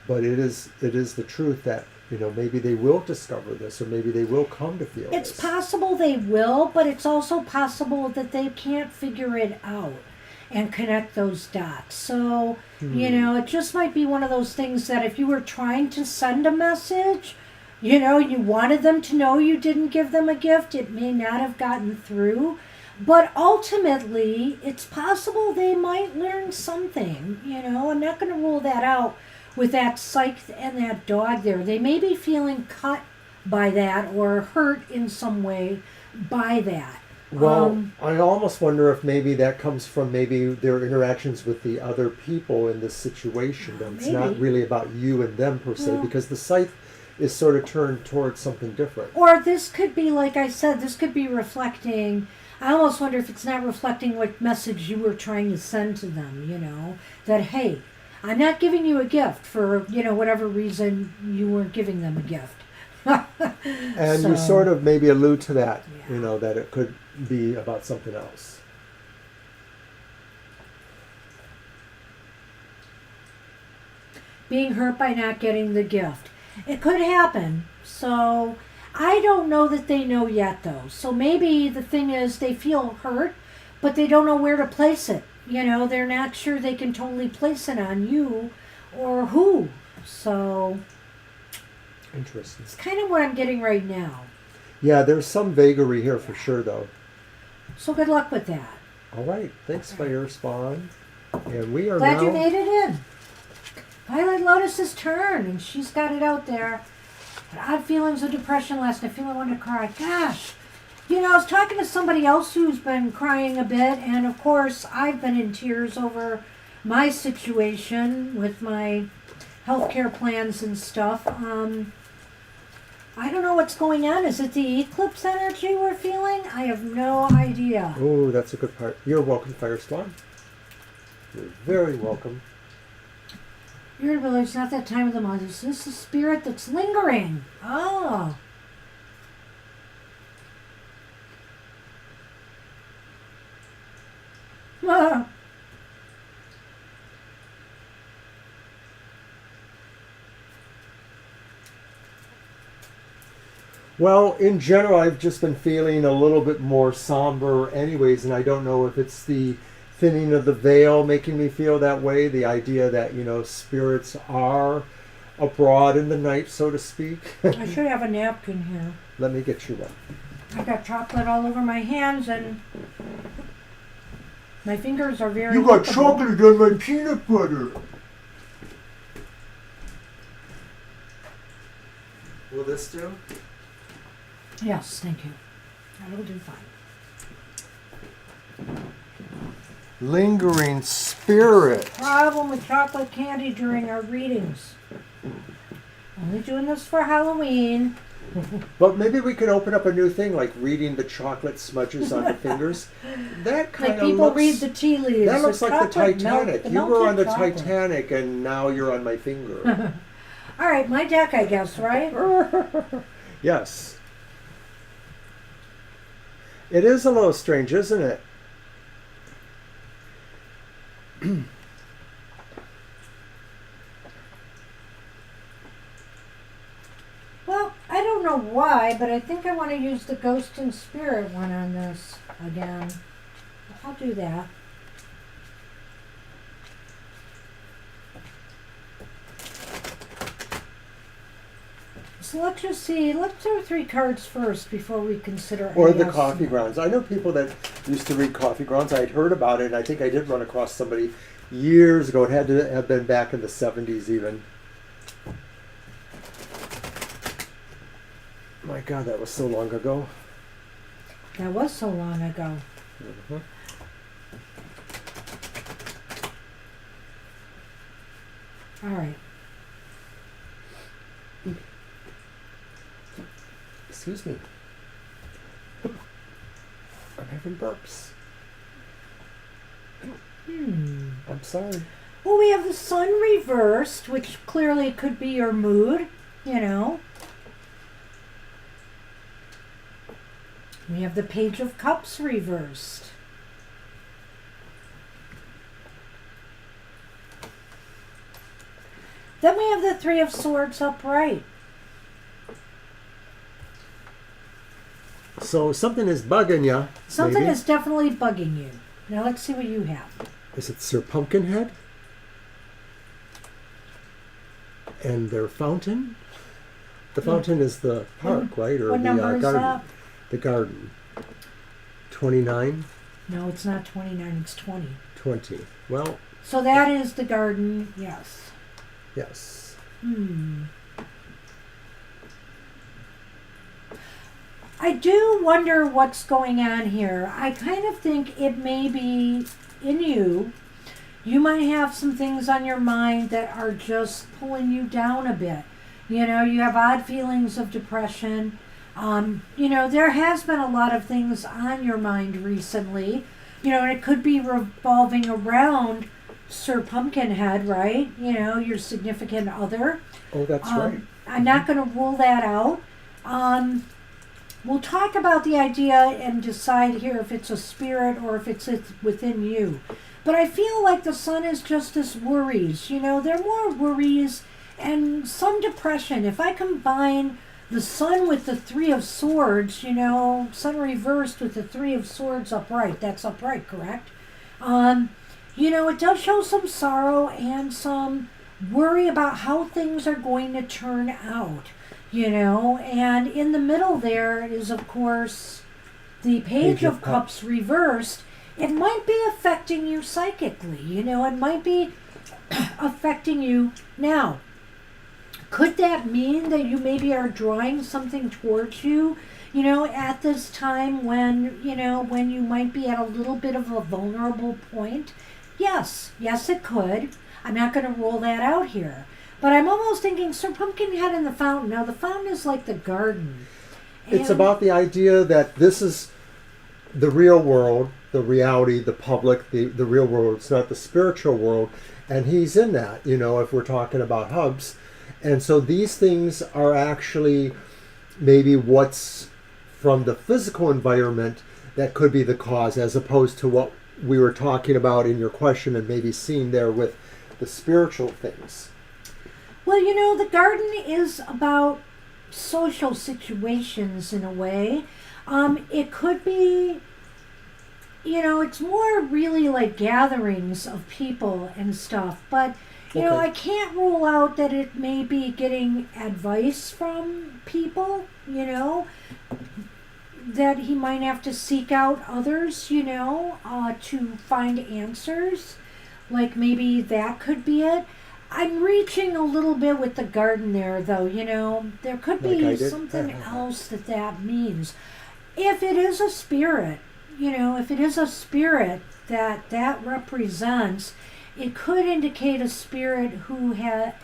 but it is the truth that, you know, maybe they will discover this, or maybe they will come to feel It's this. possible they will, but it's also possible that they can't figure it out. and connect those dots. So, you know, it just might be one of those things that if you were trying to send a message, you know, you wanted them to know you didn't give them a gift, it may not have gotten through. But ultimately, it's possible they might learn something. You know, I'm not going to rule that out with that scythe and that dog there. They may be feeling cut by that or hurt in some way by that. Well, I almost wonder if maybe that comes from maybe their interactions with the other people in this situation. And it's not maybe. really about you and them per se, Well- because the scythe is sort of turned towards something different. Or this could be, like I said, this could be reflecting. I almost wonder if it's not reflecting what message you were trying to send to them, you know, that, hey, I'm not giving you a gift for, you know, whatever reason you weren't giving them a gift. And you So- sort of maybe allude to that, Yeah. you know, that it could be about something else. Being hurt by not getting the gift. It could happen. So I don't know that they know yet, though. So maybe the thing is they feel hurt, but they don't know where to place it. You know, they're not sure they can totally place it on you or who. So Interesting. it's kind of what I'm getting right now. Yeah, there's some vagary here for sure, though. So good luck with that. All right. Thanks, Fire Spawn. And we are Glad now... you made it in. Violet Lotus's turn, and she's got it out there. Odd feelings of depression last night. I feel I want to cry. Gosh. You know, I was talking to somebody else who's been crying a bit, and of course, I've been in tears over my situation with my healthcare plans and stuff. I don't know what's going on. Is it the eclipse energy we're feeling? I have no idea. Oh, that's a good part. You're welcome, Fire Spawn. You're very welcome. Irritability, it's not that time of the month. Is this a spirit that's lingering? Oh. Ah. Well, in general, I've just been feeling a little bit more somber anyways, and I don't know if it's the thinning of the veil making me feel that way, the idea that, you know, spirits are abroad in the night, so to speak. I should have a napkin here. Let me get you one. I got chocolate all over my hands and my fingers are very You got lickable. chocolate on my peanut butter. Will this do? Yes, thank you. That'll do fine. Lingering spirit. Problem with chocolate candy during our readings. Only doing this for Halloween. But maybe we could open up a new thing, like reading the chocolate smudges on the fingers. That kind Like of people looks... read the tea leaves. That looks like the chocolate Titanic. You were melted on the chocolate. Titanic, and now you're on my finger. All right, my deck, I guess, right? Yes. It is a little strange, isn't it? Well, I don't know why, but I think I want to use the ghost and spirit one on this again. I'll do that. So let's just see. Let's do 3 cards first before we consider. Or the anything else. coffee grounds. I know people that used to read coffee grounds. I'd heard about it, and I think I did run across somebody years ago. It had to have been back in the 70s even. My God, that was so long ago. That was so long ago. Mhm. All right. Excuse me. I'm having burps. I'm sorry. Well, we have the sun reversed, which clearly could be your mood, you know. We have the Page of Cups reversed. Then we have the Three of Swords upright. So something is bugging you. Something maybe. is definitely bugging you. Now let's see what you have. Is it Sir Pumpkinhead? And their fountain? The fountain is the park, right? Or what the number is garden. that? The garden. 29? No, it's not 29, it's 20. 20. Well, So that is the garden, yes. yes. I do wonder what's going on here. I kind of think it may be in you. You might have some things on your mind that are just pulling you down a bit. You know, you have odd feelings of depression. You know, there has been a lot of things on your mind recently. You know, and it could be revolving around Sir Pumpkinhead, right? You know, your significant other. Oh, that's right. I'm not going to rule that out. We'll talk about the idea and decide here if it's a spirit or if it's within you. But I feel like the sun is just as worries. You know, there are more worries and some depression. If I combine the sun with the Three of Swords, you know, sun reversed with the Three of Swords upright. That's upright, correct? You know, it does show some sorrow and some worry about how things are going to turn out. You know, and in the middle there is, of course, the Page of Cups reversed. It might be affecting you psychically. You know, it might be affecting you. Now, could that mean that you maybe are drawing something towards you, you know, at this time when, you know, when you might be at a little bit of a vulnerable point? Yes, it could. I'm not going to rule that out here. But I'm almost thinking Sir Pumpkinhead and the fountain. Now, the fountain is like the garden. It's about the idea that this is the real world, the reality, the public, the real world. It's not the spiritual world. And he's in that, you know, if we're talking about hubs. And so these things are actually maybe what's from the physical environment that could be the cause, as opposed to what we were talking about in your question and maybe seeing there with the spiritual things. Well, you know, the garden is about social situations in a way. It could be, you know, it's more really like gatherings of people and stuff. But, you know, I can't rule out that it may be getting advice from people, you know, that he might have to seek out others, you know, to find answers. Like maybe that could be it. I'm reaching a little bit with the garden there, though, you know. There could be something else that means. If it is a spirit, you know, if it is a spirit that represents, it could indicate a spirit who had,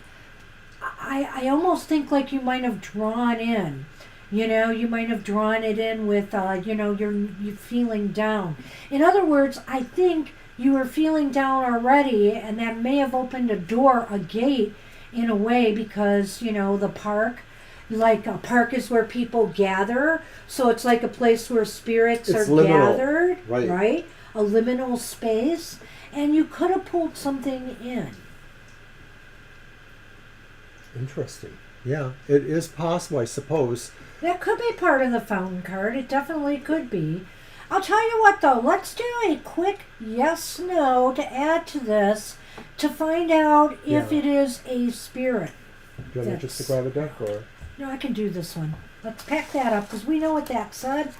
I almost think like you might have drawn in. You know, you might have drawn it in with, you know, you're feeling down. In other words, I think you were feeling down already, and that may have opened a door, a gate, in a way, because, you know, the park, like a park is where people gather, so it's like a place where spirits are liminal, gathered, right? A liminal space, and you could have pulled something in. Interesting. Yeah, it is possible, I suppose. That could be part of the fountain card. It definitely could be. I'll tell you what, though. Let's do a quick yes/no to add to this to find out if it is a spirit. Do you want me just to grab a deck, or? No, I can do this one. Let's pack that up because we know what that said.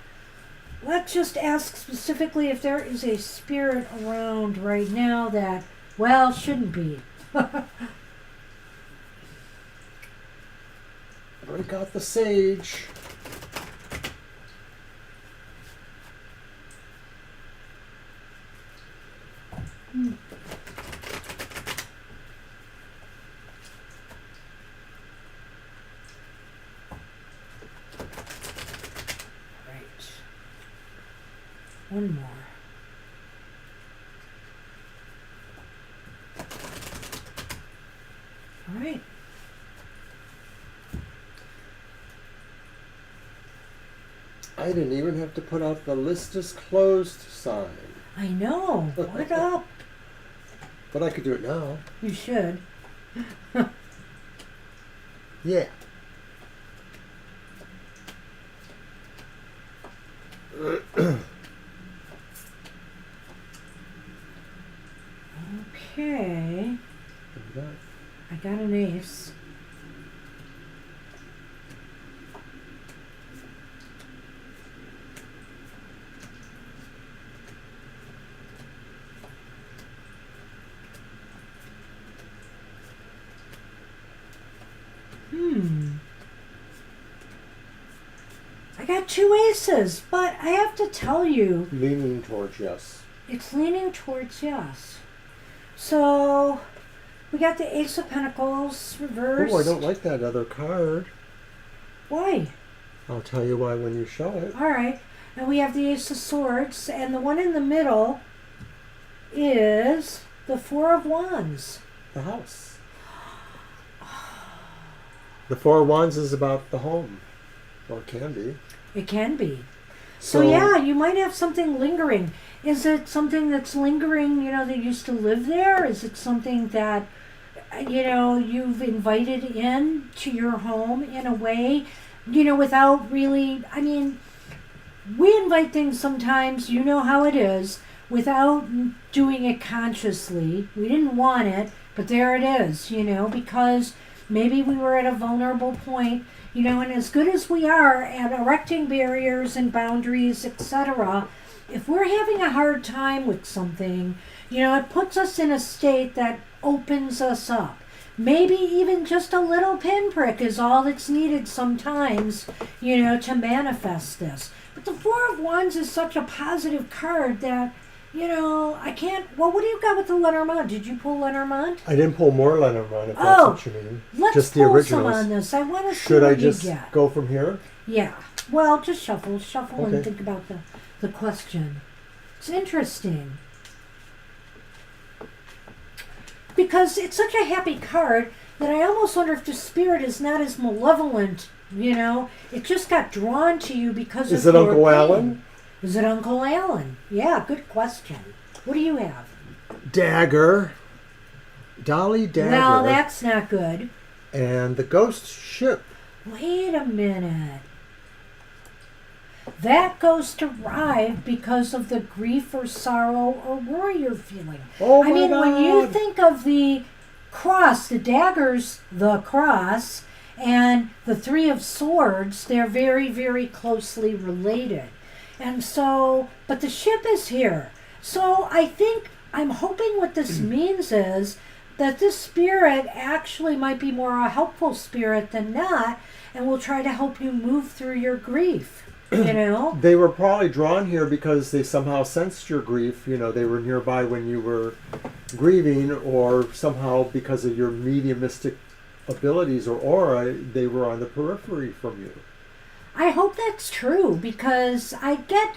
Let's just ask specifically if there is a spirit around right now that, well, shouldn't be. I got the sage. Right. One more. All right. I didn't even have to put out the list is closed sign. I know. What up? But I could do it now. You should. Yeah. I got 2 aces, but I have to tell you, Leaning towards yes. it's leaning towards yes. So we got the Ace of Pentacles reversed. Oh, I don't like that other card. Why? I'll tell you why when you show it. All right. And we have the Ace of Swords, and the one in the middle is the Four of Wands. The house. The Four of Wands is about the home. Or it can be. It can be. So yeah, you might have something lingering. Is it something that's lingering, that used to live there? Is it something that, you've invited in to your home in a way, without really, we invite things sometimes, you know how it is, without doing it consciously. We didn't want it, but there it is, because maybe we were at a vulnerable point, and as good as we are at erecting barriers and boundaries, etc., if we're having a hard time with something, it puts us in a state that opens us up. Maybe even just a little pinprick is all that's needed sometimes, to manifest this. But the Four of Wands is such a positive card that, I can't... Well, what do you got with the Lenormand? Did you pull Lenormand? I didn't pull more Lenormand, if that's what you mean. Let's just the pull originals. some on this. I want to see Should I what just you get. go from here? Yeah. Well, just shuffle Okay. and think about the question. It's interesting. Because it's such a happy card that I almost wonder if the spirit is not as malevolent, It just got drawn to you because Is of it your Uncle pain. Alan? Is it Uncle Alan? Yeah, good question. What do you have? Dagger. Dolly Dagger. Well, that's not good. And the ghost ship. Wait a minute. That ghost arrived because of the grief or sorrow or worry you're feeling. Oh my when you God. think of the cross, the daggers, the cross, and the Three of Swords, they're very, very closely related. And so, but the ship is here. So I'm hoping what this means is that this spirit actually might be more a helpful spirit than not, and will try to help you move through your grief. They were probably drawn here because they somehow sensed your grief. They were nearby when you were grieving, or somehow because of your mediumistic abilities or aura, they were on the periphery from you. I hope that's true, because I get,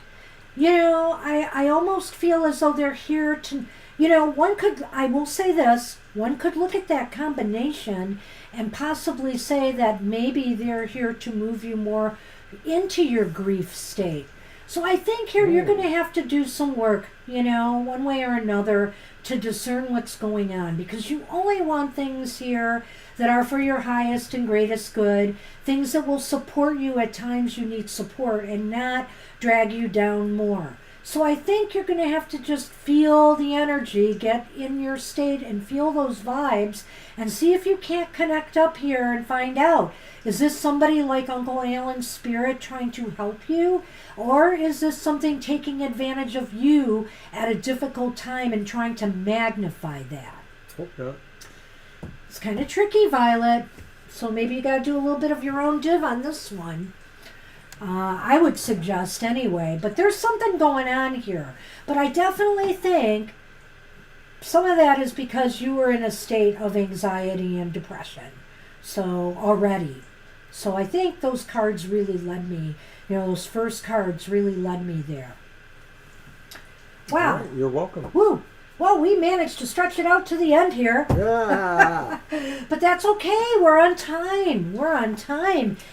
I almost feel as though they're here to, I will say this, one could look at that combination and possibly say that maybe they're here to move you more into your grief state. So I think here you're going to have to do some work, one way or another, to discern what's going on, because you only want things here that are for your highest and greatest good, things that will support you at times you need support and not drag you down more. So I think you're going to have to just feel the energy, get in your state and feel those vibes, and see if you can't connect up here and find out, is this somebody like Uncle Alan's spirit trying to help you? Or is this something taking advantage of you at a difficult time and trying to magnify that? Hope not. It's kind of tricky, Violet. So maybe you got to do a little bit of your own div on this one. I would suggest anyway. But there's something going on here. But I definitely think some of that is because you were in a state of anxiety and depression. So already. So I think those cards really led me, those first cards really led me there. Wow. All right, you're welcome. Woo. Well, we managed to stretch it out to the end here. Yeah. But that's okay. We're on time.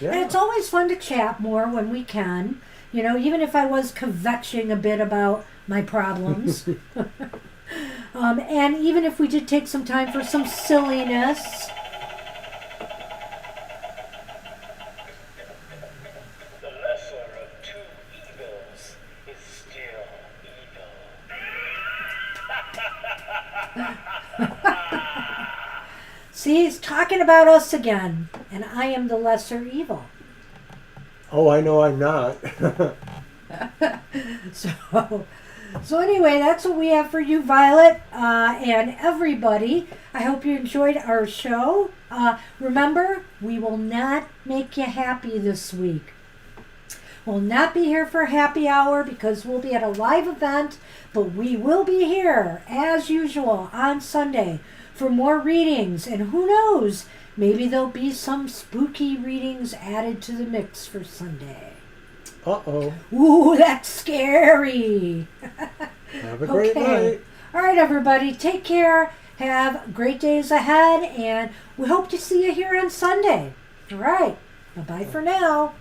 Yeah. And it's always fun to chat more when we can. Even if I was kvetching a bit about my problems. And even if we did take some time for some silliness. The lesser of two evils is still evil. See, he's talking about us again. And I am the lesser evil. Oh, I know I'm not. So anyway, that's what we have for you, Violet, and everybody. I hope you enjoyed our show. Remember, we will not make you happy this week. We'll not be here for happy hour because we'll be at a live event, but we will be here as usual on Sunday for more readings. And who knows, maybe there'll be some spooky readings added to the mix for Sunday. Uh-oh. Ooh, that's scary. Have a great night. All right, everybody, take care. Have great days ahead, and we hope to see you here on Sunday. All right. Bye-bye for now.